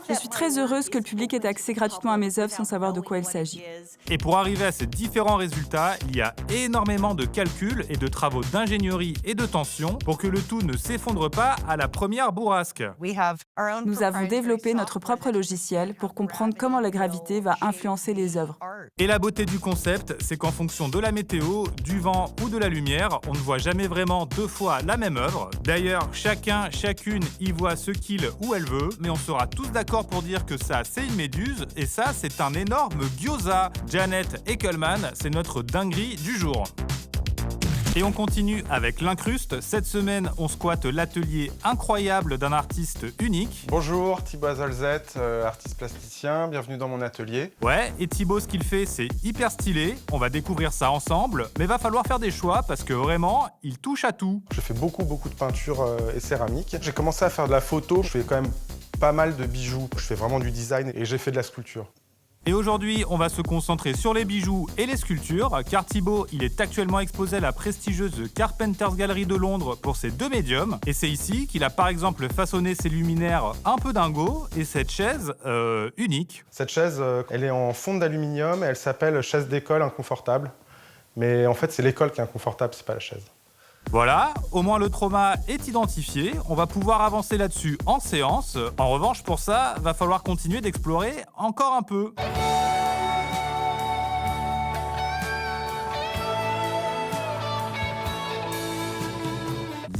Je suis très heureuse que le public ait accès gratuitement à mes œuvres sans savoir de quoi il s'agit. Et pour arriver à ces différents résultats, il y a énormément de calculs et de travaux d'ingénierie et de tension pour que le tout ne s'effondre pas à la première bourrasque. Nous avons développé notre propre logiciel pour comprendre comment la gravité va influencer les œuvres. Et la beauté du concept, c'est qu'en fonction de la météo, du vent ou de la lumière, on ne voit jamais vraiment deux fois la même œuvre. D'ailleurs, chacune y voit ce qu'il ou elle veut, mais on sera tous d'accord pour dire que ça, c'est une méduse, et ça, c'est un énorme gyoza. Janet Eckelman, c'est notre dinguerie du jour. Et on continue avec l'incruste. Cette semaine, on squatte l'atelier incroyable d'un artiste unique. Bonjour, Thibaut Azolzet, artiste plasticien. Bienvenue dans mon atelier. Ouais, et Thibaut, ce qu'il fait, c'est hyper stylé. On va découvrir ça ensemble, mais va falloir faire des choix parce que vraiment, il touche à tout. Je fais beaucoup de peinture et céramique. J'ai commencé à faire de la photo. Je fais quand même pas mal de bijoux. Je fais vraiment du design et j'ai fait de la sculpture. Et aujourd'hui, on va se concentrer sur les bijoux et les sculptures, car Thibaut, il est actuellement exposé à la prestigieuse Carpenter's Gallery de Londres pour ses deux médiums. Et c'est ici qu'il a par exemple façonné ses luminaires un peu dingos et cette chaise unique. Cette chaise, elle est en fonte d'aluminium et elle s'appelle chaise d'école inconfortable. Mais en fait, c'est l'école qui est inconfortable, c'est pas la chaise. Voilà, au moins le trauma est identifié, on va pouvoir avancer là-dessus en séance. En revanche, pour ça, va falloir continuer d'explorer encore un peu.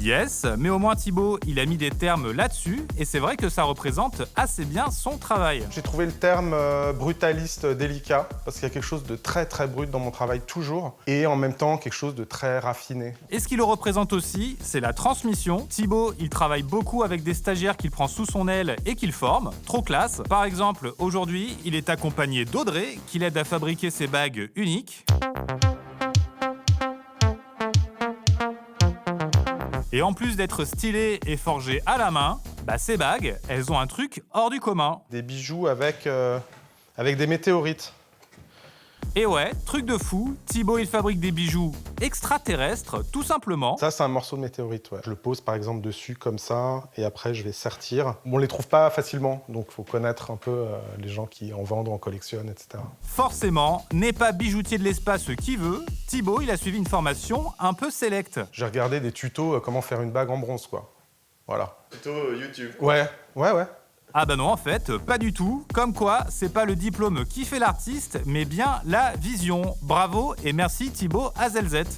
Yes, mais au moins Thibaut, il a mis des termes là-dessus, et c'est vrai que ça représente assez bien son travail. J'ai trouvé le terme brutaliste délicat, parce qu'il y a quelque chose de très très brut dans mon travail toujours, et en même temps quelque chose de très raffiné. Et ce qui le représente aussi, c'est la transmission. Thibaut, il travaille beaucoup avec des stagiaires qu'il prend sous son aile et qu'il forme. Trop classe. Par exemple, aujourd'hui, il est accompagné d'Audrey, qui l'aide à fabriquer ses bagues uniques. Et en plus d'être stylées et forgées à la main, ces bagues, elles ont un truc hors du commun. Des bijoux avec des météorites. Et ouais, truc de fou, Thibaut il fabrique des bijoux extraterrestres, tout simplement. Ça c'est un morceau de météorite, ouais. Je le pose par exemple dessus comme ça, et après je vais sertir. Bon, on les trouve pas facilement, donc faut connaître un peu les gens qui en vendent, en collectionnent, etc. Forcément, n'est pas bijoutier de l'espace qui veut, Thibaut il a suivi une formation un peu sélecte. J'ai regardé des tutos comment faire une bague en bronze, quoi. Voilà. Tuto YouTube. Ouais. Ah bah non, en fait, pas du tout. Comme quoi, c'est pas le diplôme qui fait l'artiste, mais bien la vision. Bravo et merci Thibaut Azelzet.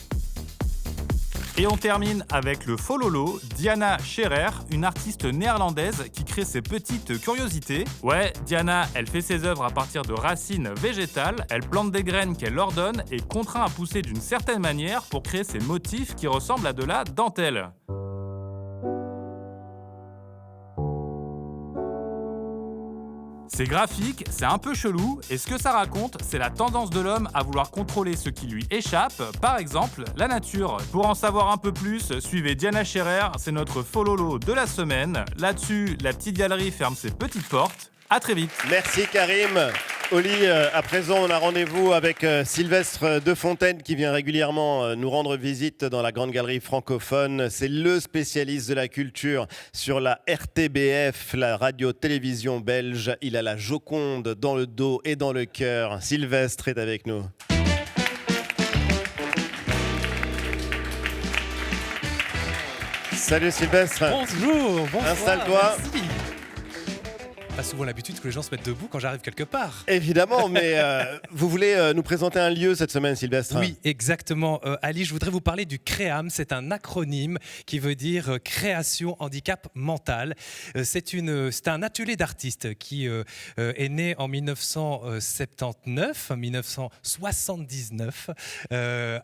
Et on termine avec le fololo, Diana Scherer, une artiste néerlandaise qui crée ses petites curiosités. Ouais, Diana, elle fait ses œuvres à partir de racines végétales, elle plante des graines qu'elle ordonne et contraint à pousser d'une certaine manière pour créer ces motifs qui ressemblent à de la dentelle. C'est graphique, c'est un peu chelou, et ce que ça raconte, c'est la tendance de l'homme à vouloir contrôler ce qui lui échappe, par exemple la nature. Pour en savoir un peu plus, suivez Diana Scherer, c'est notre fololo de la semaine. Là-dessus, la petite galerie ferme ses petites portes. À très vite. Merci Karim. Oli, à présent, on a rendez-vous avec Sylvestre Defontaine qui vient régulièrement nous rendre visite dans la Grande Galerie francophone. C'est le spécialiste de la culture sur la RTBF, la radio-télévision belge. Il a la Joconde dans le dos et dans le cœur. Sylvestre est avec nous. Salut Sylvestre. Bonjour, bonsoir. Installe-toi. Merci. Pas souvent l'habitude que les gens se mettent debout quand j'arrive quelque part. Évidemment, mais vous voulez nous présenter un lieu cette semaine, Sylvestre? Oui, exactement. Ali, je voudrais vous parler du CREAM. C'est un acronyme qui veut dire Création Handicap Mental. C'est un atelier d'artistes qui est né en 1979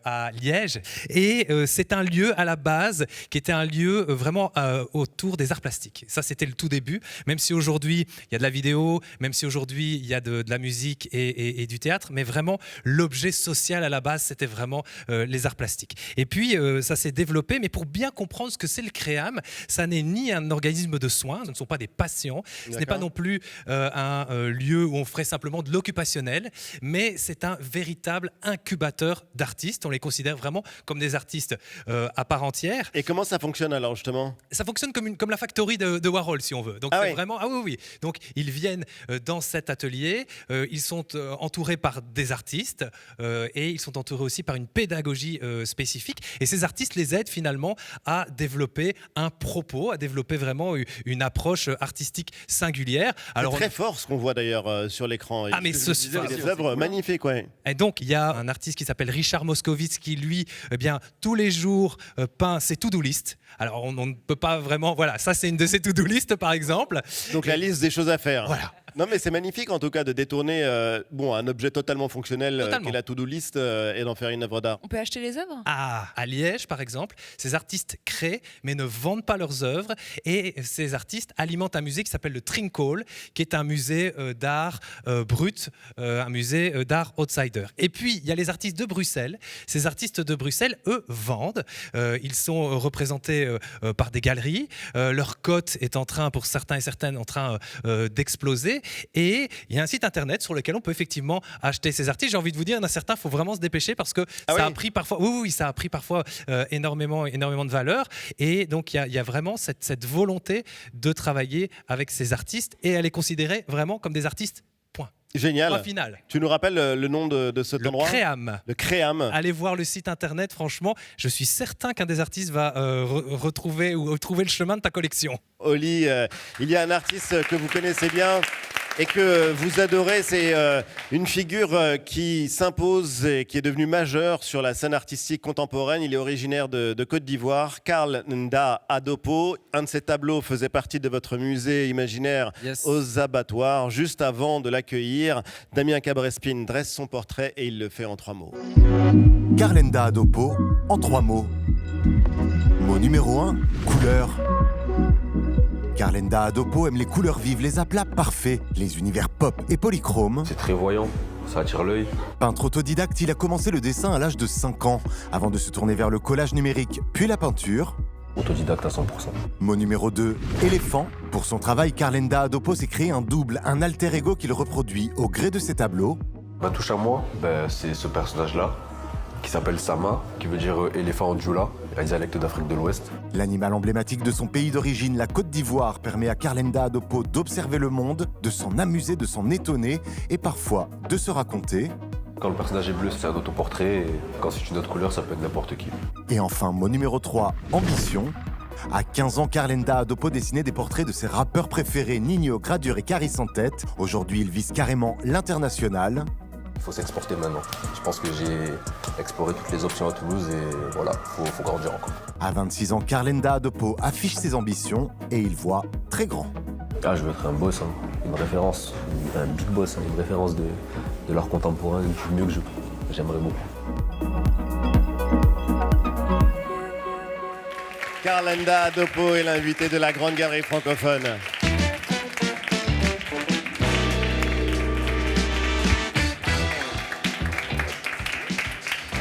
à Liège. Et c'est un lieu à la base qui était un lieu vraiment autour des arts plastiques. Ça, c'était le tout début, même si aujourd'hui, il y a de la vidéo, même si aujourd'hui il y a de la musique et du théâtre, mais vraiment l'objet social à la base, c'était vraiment les arts plastiques. Et puis ça s'est développé, mais pour bien comprendre ce que c'est le CREAM, ça n'est ni un organisme de soins, ce ne sont pas des patients, ce n'est pas non plus un lieu où on ferait simplement de l'occupationnel, mais c'est un véritable incubateur d'artistes. On les considère vraiment comme des artistes à part entière. Et comment ça fonctionne alors justement? Ça fonctionne comme la factory de Warhol, si on veut. Donc c'est vraiment oui. Donc ils viennent dans cet atelier, ils sont entourés par des artistes et ils sont entourés aussi par une pédagogie spécifique. Et ces artistes les aident finalement à développer un propos, à développer vraiment une approche artistique singulière. C'est très fort ce qu'on voit d'ailleurs sur l'écran. Ah mais des œuvres magnifiques, ouais. Et donc il y a un artiste qui s'appelle Richard Moscovitz qui lui, tous les jours peint ses to-do list. Alors on ne peut pas vraiment, voilà, ça c'est une de ses to-do list par exemple. Donc la liste des choses à faire. Voilà. Non mais c'est magnifique en tout cas de détourner un objet totalement fonctionnel qui est la to-do list et d'en faire une œuvre d'art. On peut acheter les œuvres? À Liège par exemple, ces artistes créent mais ne vendent pas leurs œuvres et ces artistes alimentent un musée qui s'appelle le Trinkhall, qui est un musée d'art brut, un musée d'art outsider. Et puis il y a les artistes de Bruxelles. Ces artistes de Bruxelles, eux, vendent. Ils sont représentés par des galeries. Leur cote est en train, pour certains et certaines, en train d'exploser. Et il y a un site internet sur lequel on peut effectivement acheter ces artistes. J'ai envie de vous dire, il y en a certains, il faut vraiment se dépêcher parce que ça a pris parfois, ça a pris parfois énormément de valeur. Et donc il y a vraiment cette volonté de travailler avec ces artistes et à les considérer vraiment comme des artistes. Point. Génial. Point final. Tu nous rappelles le nom de cet endroit ? Créam. Le Créam. Allez voir le site internet, franchement, je suis certain qu'un des artistes va retrouver ou trouver le chemin de ta collection. Oli, il y a un artiste que vous connaissez bien et que vous adorez, c'est une figure qui s'impose et qui est devenue majeure sur la scène artistique contemporaine. Il est originaire de Côte d'Ivoire, Karl Nda Adopo. Un de ses tableaux faisait partie de votre musée imaginaire aux abattoirs. Juste avant de l'accueillir, Damien Cabrespine dresse son portrait et il le fait en 3 mots. Karl Nda Adopo, en 3 mots. Mot numéro 1, couleur. Karl Nda Adopo aime les couleurs vives, les aplats parfaits, les univers pop et polychromes. C'est très voyant, ça attire l'œil. Peintre autodidacte, il a commencé le dessin à l'âge de 5 ans, avant de se tourner vers le collage numérique, puis la peinture. Autodidacte à 100%. Mot numéro 2, éléphant. Pour son travail, Karl Nda Adopo s'est créé un double, un alter ego qu'il reproduit au gré de ses tableaux. Ma touche à moi, c'est ce personnage-là, qui s'appelle Sama, qui veut dire éléphant en djoula, un dialecte d'Afrique de l'Ouest. L'animal emblématique de son pays d'origine, la Côte d'Ivoire, permet à Karl Nda Adopo d'observer le monde, de s'en amuser, de s'en étonner et parfois de se raconter. Quand le personnage est bleu, c'est un autoportrait, et quand c'est une autre couleur, ça peut être n'importe qui. Et enfin, mot numéro 3, ambition. À 15 ans, Karl Nda Adopo dessinait des portraits de ses rappeurs préférés, Ninho, Gradure et Caris en tête. Aujourd'hui, il vise carrément l'international. Il faut s'exporter maintenant. Je pense que j'ai exploré toutes les options à Toulouse et voilà, faut grandir encore. À 26 ans, Karl Nda Adopo affiche ses ambitions et il voit très grand. Ah, je veux être un boss, une référence, un big boss, une référence de l'art contemporain du mieux que je peux. J'aimerais beaucoup. Karl Nda Adopo est l'invité de la Grande Galerie francophone.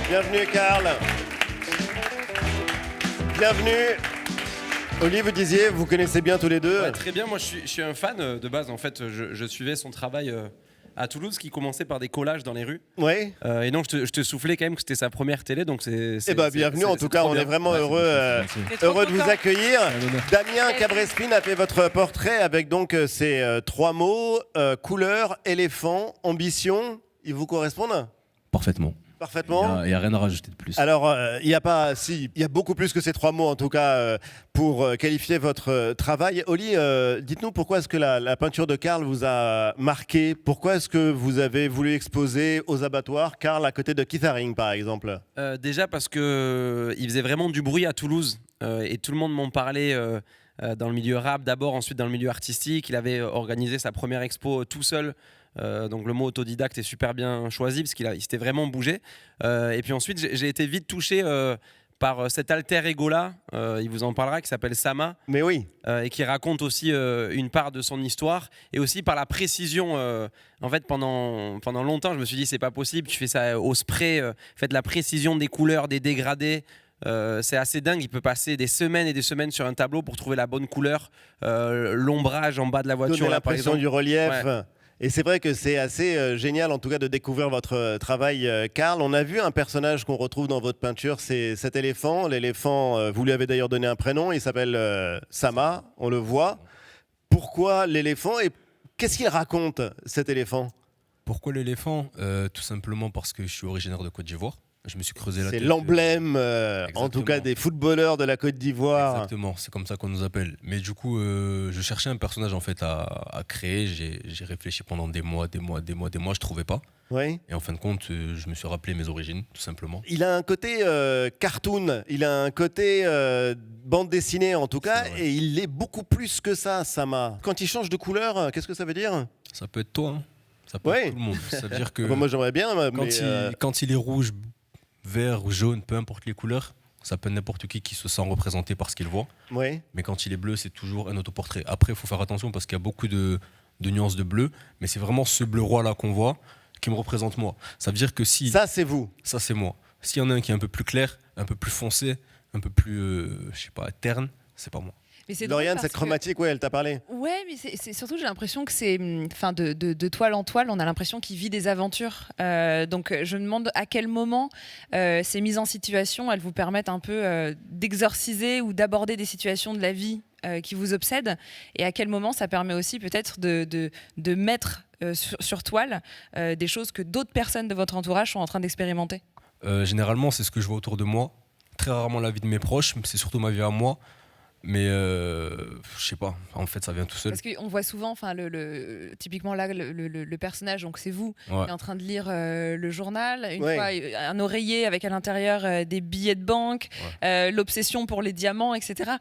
Bienvenue Karl. Bienvenue. Oli, vous disiez, vous connaissez bien tous les deux. Ouais, très bien, moi je suis un fan de base. En fait, je suivais son travail à Toulouse qui commençait par des collages dans les rues. Oui. Et donc je te soufflais quand même que c'était sa première télé. Donc bienvenue, en tout cas, on est vraiment heureux de vous accueillir. Damien Cabrespine a fait votre portrait avec donc ces 3 mots, couleur, éléphant, ambition. Ils vous correspondent ? Parfaitement. Parfaitement. Il n'y a rien à rajouter de plus. Alors, il y a beaucoup plus que ces 3 mots, en tout cas, pour qualifier votre travail. Oli, dites-nous pourquoi est-ce que la peinture de Karl vous a marqué ? Pourquoi est-ce que vous avez voulu exposer aux abattoirs Karl à côté de Keith Haring, par exemple ? Déjà parce qu'il faisait vraiment du bruit à Toulouse et tout le monde m'en parlait dans le milieu rap d'abord, ensuite dans le milieu artistique. Il avait organisé sa première expo tout seul. Donc le mot autodidacte est super bien choisi parce qu'il s'était vraiment bougé. Et puis ensuite, j'ai été vite touché par cet alter ego là. Il vous en parlera, qui s'appelle Sama. Mais oui. Et qui raconte aussi une part de son histoire et aussi par la précision. En fait, pendant longtemps, je me suis dit c'est pas possible. Tu fais ça au spray, faites la précision des couleurs, des dégradés. C'est assez dingue, il peut passer des semaines et des semaines sur un tableau pour trouver la bonne couleur, l'ombrage en bas de la voiture. Donner là, par l'impression exemple. du relief. Ouais. Et c'est vrai que c'est assez génial, en tout cas, de découvrir votre travail, Karl. On a vu un personnage qu'on retrouve dans votre peinture, c'est cet éléphant. L'éléphant, vous lui avez d'ailleurs donné un prénom, il s'appelle Sama, on le voit. Pourquoi l'éléphant et qu'est-ce qu'il raconte, cet éléphant ? Pourquoi l'éléphant ? Tout simplement parce que je suis originaire de Côte d'Ivoire. Je me suis creusé la tête. C'est l'emblème, en tout cas, des footballeurs de la Côte d'Ivoire. Exactement, c'est comme ça qu'on nous appelle. Mais du coup, je cherchais un personnage en fait à créer. J'ai réfléchi pendant des mois, je trouvais pas. Oui. Et en fin de compte, je me suis rappelé mes origines, tout simplement. Il a un côté cartoon, il a un côté bande dessinée en tout cas, et il est beaucoup plus que ça, Sama. Quand il change de couleur, qu'est-ce que ça veut dire ? Ça peut être toi, hein. Ça peut être tout le monde. Ça veut dire que moi j'aimerais bien, quand il est rouge, vert ou jaune, peu importe les couleurs, ça peut être n'importe qui se sent représenté par ce qu'il voit. Oui. Mais quand il est bleu, c'est toujours un autoportrait. Après, il faut faire attention parce qu'il y a beaucoup de nuances de bleu, mais c'est vraiment ce bleu roi là qu'on voit qui me représente moi. Ça veut dire que si... Ça, c'est vous. Ça, c'est moi. S'il y en a un qui est un peu plus clair, un peu plus foncé, un peu plus, je sais pas, terne, c'est pas moi. Mais c'est Lauriane, drôle cette parce que- chromatique, ouais, elle t'a parlé. Ouais, mais c'est surtout, j'ai l'impression que c'est, enfin, de toile en toile, on a l'impression qu'il vit des aventures. Donc, je me demande à quel moment ces mises en situation, elles vous permettent un peu d'exorciser ou d'aborder des situations de la vie qui vous obsèdent, et à quel moment ça permet aussi peut-être de mettre sur toile des choses que d'autres personnes de votre entourage sont en train d'expérimenter. Généralement, c'est ce que je vois autour de moi. Très rarement la vie de mes proches, mais c'est surtout ma vie à moi. Mais je sais pas, en fait, ça vient tout seul. Parce qu'on voit souvent, enfin, typiquement là, le personnage, donc c'est vous, Ouais. qui est en train de lire le journal, une Ouais. fois un oreiller avec à l'intérieur des billets de banque, l'obsession pour les diamants, etc.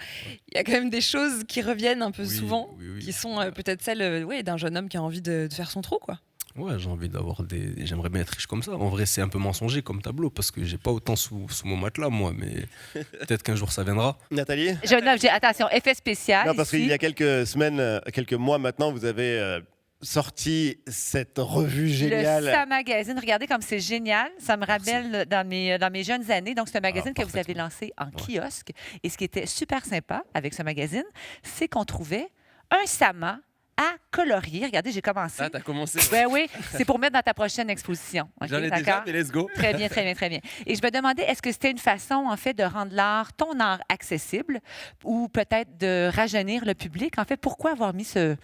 Il y a quand même des choses qui reviennent un peu souvent, qui sont peut-être celles d'un jeune homme qui a envie de faire son trou, quoi. Ouais, j'ai envie d'avoir des. J'aimerais bien être riche comme ça. En vrai, c'est un peu mensonger comme tableau parce que j'ai pas autant sous mon matelas, moi, mais peut-être qu'un jour ça viendra. Nathalie? Jeune homme, attention, effet spécial. Non, parce ici. qu'il y a quelques semaines, quelques mois maintenant, vous avez sorti cette revue géniale. Le Ça Magazine, regardez comme c'est génial. Ça me rappelle dans mes jeunes années. Donc, c'est un magazine que vous avez lancé en kiosque. Et ce qui était super sympa avec ce magazine, c'est qu'on trouvait un Sama à colorier. Regardez, j'ai commencé. Ah, t'as commencé. Ouais, oui, c'est pour mettre dans ta prochaine exposition. OK, J'en ai déjà, d'accord? mais let's go. Très bien, très bien, très bien. Et je me demandais, est-ce que c'était une façon, en fait, de rendre l'art, ton art, accessible ou peut-être de rajeunir le public? En fait, pourquoi avoir mis ce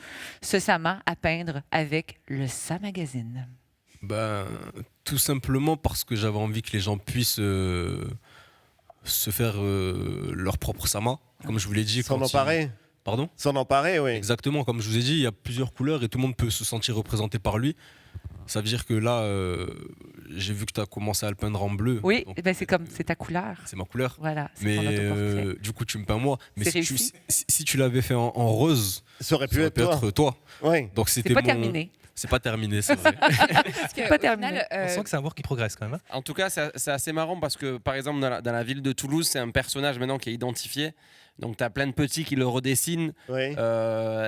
Sama à peindre avec le Ça Magazine? Ben, tout simplement parce que j'avais envie que les gens puissent se faire leur propre sama, comme je vous l'ai dit. S'en quand emparer. Pardon? S'en emparer, oui. Exactement, comme je vous ai dit, il y a plusieurs couleurs et tout le monde peut se sentir représenté par lui. Ça veut dire que là, j'ai vu que tu as commencé à le peindre en bleu. Oui, ben c'est ta couleur. C'est ma couleur. Voilà, c'est Mais ton autoportrait. du coup, tu me peins moi. Mais C'est si réussi. si tu l'avais fait en rose, ça aurait pu être toi. Oui. Donc c'était pas terminé. C'est pas terminé, c'est vrai. Parce pas terminé. On sent que c'est un work qui progresse quand même. En tout cas, c'est assez marrant parce que, par exemple, dans la ville de Toulouse, c'est un personnage maintenant qui est identifié. Donc, tu as plein de petits qui le redessinent. Oui.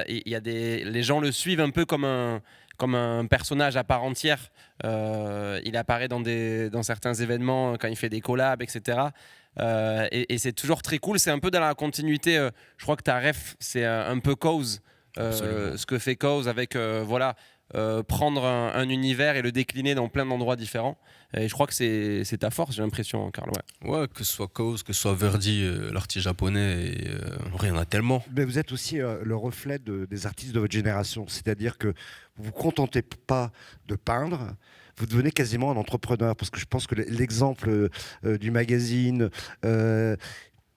Et les gens le suivent un peu comme un personnage à part entière. Il apparaît dans certains événements quand il fait des collabs, etc. Et c'est toujours très cool. C'est un peu dans la continuité. Je crois que ta ref, c'est un peu Cause. Ce que fait Cause avec prendre un univers et le décliner dans plein d'endroits différents. Et je crois que c'est ta force, j'ai l'impression, Karl. Ouais, que ce soit Cause, que ce soit Verdi, l'artiste japonais, et, en vrai, il y en a tellement. Mais vous êtes aussi le reflet des artistes de votre génération. C'est-à-dire que vous ne vous contentez pas de peindre, vous devenez quasiment un entrepreneur. Parce que je pense que l'exemple du magazine,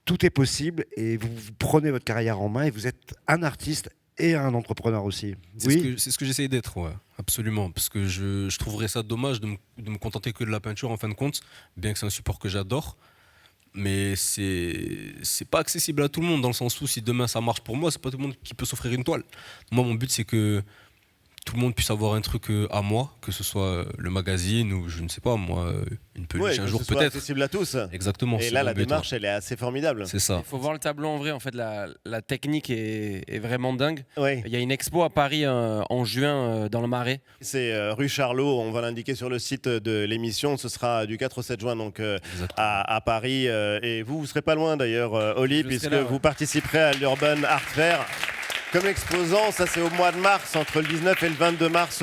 tout est possible et vous prenez votre carrière en main et vous êtes un artiste et un entrepreneur aussi. C'est ce que j'essaye d'être, ouais, absolument. Parce que je trouverais ça dommage de me contenter que de la peinture en fin de compte, bien que c'est un support que j'adore. Mais c'est pas accessible à tout le monde, dans le sens où si demain ça marche pour moi, c'est pas tout le monde qui peut s'offrir une toile. Moi, mon but, c'est que tout le monde puisse avoir un truc à moi, que ce soit le magazine ou je ne sais pas, moi, une peluche un jour que ce soit peut-être. accessible à tous. Exactement. Et c'est là, mon la but, démarche, ouais. elle est assez formidable. C'est ça. Il faut voir le tableau en vrai. En fait, la technique est vraiment dingue. Oui. Il y a une expo à Paris en juin dans le Marais. C'est rue Charlot, on va l'indiquer sur le site de l'émission. Ce sera du 4 au 7 juin donc, à Paris. Et vous serez pas loin d'ailleurs, Oli, puisque là, ouais. vous participerez à l'Urban Art Fair. Comme exposant, ça c'est au mois de mars, entre le 19 et le 22 mars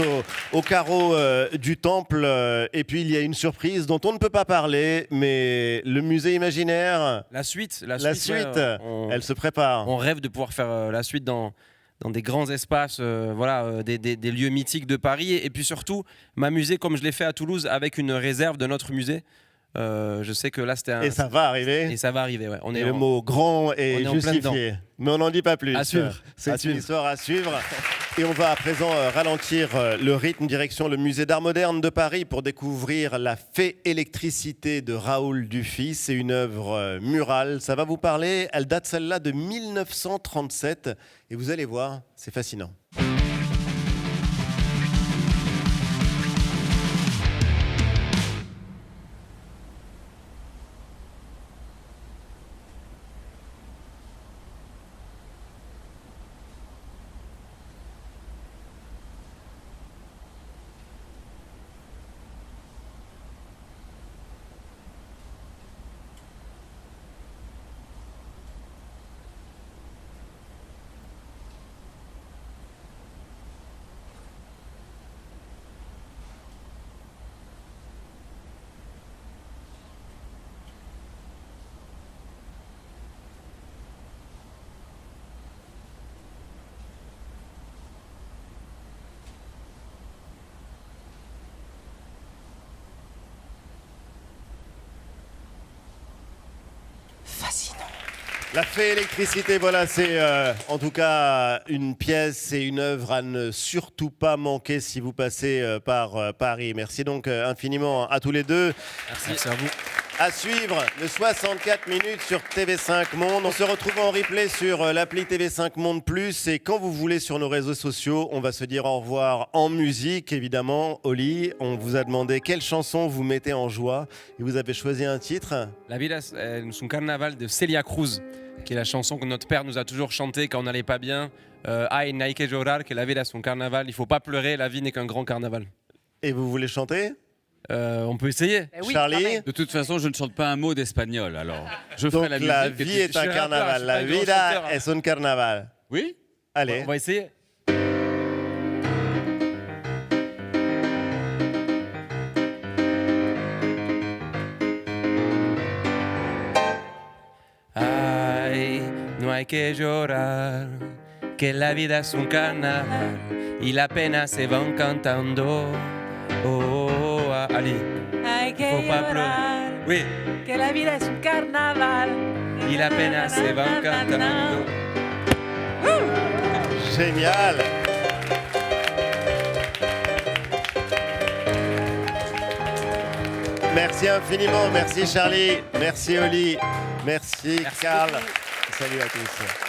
au carreau du Temple. Et puis il y a une surprise dont on ne peut pas parler, mais le musée imaginaire... La suite, elle se prépare. On rêve de pouvoir faire la suite dans des grands espaces, des lieux mythiques de Paris. Et puis surtout, m'amuser comme je l'ai fait à Toulouse avec une réserve de notre musée. Je sais que là c'était Et ça va arriver. Et ça va arriver, ouais. Et le mot grand est on est en plein justifié. Mais on n'en dit pas plus. À suivre. C'est une histoire à suivre. Et on va à présent ralentir le rythme, direction le musée d'art moderne de Paris pour découvrir la Fée électricité de Raoul Dufy. C'est une œuvre murale. Ça va vous parler. Elle date celle-là de 1937. Et vous allez voir, c'est fascinant. La Fée Électricité, voilà, c'est en tout cas une pièce et une œuvre à ne surtout pas manquer si vous passez par Paris. Merci donc infiniment à tous les deux. Merci à vous. À suivre, le 64 minutes sur TV5 Monde. On se retrouve en replay sur l'appli TV5 Monde Plus. Et quand vous voulez sur nos réseaux sociaux, on va se dire au revoir en musique, évidemment. Oli, on vous a demandé quelle chanson vous mettez en joie. Et vous avez choisi un titre. La vida es un carnaval de Celia Cruz, qui est la chanson que notre père nous a toujours chantée quand on n'allait pas bien. Ay, no hay que llorar, que la vida es un carnaval. Il ne faut pas pleurer, la vie n'est qu'un grand carnaval. Et vous voulez chanter ? On peut essayer. Oui, Charlie ? De toute façon, je ne chante pas un mot d'espagnol, alors je Donc ferai la musique. la et vie tu- est un carnaval. La vida es un carnaval. Oui ? Allez. On va essayer. Ay, no hay que llorar, que la vida es un carnaval y la pena se van cantando. Oh, allez. Hay que Faut pas llorar, Oui. que la vida es un carnaval. Y la pena se van cantando. Génial. Merci infiniment, merci Charlie, merci Oli, merci Karl. Salut à tous.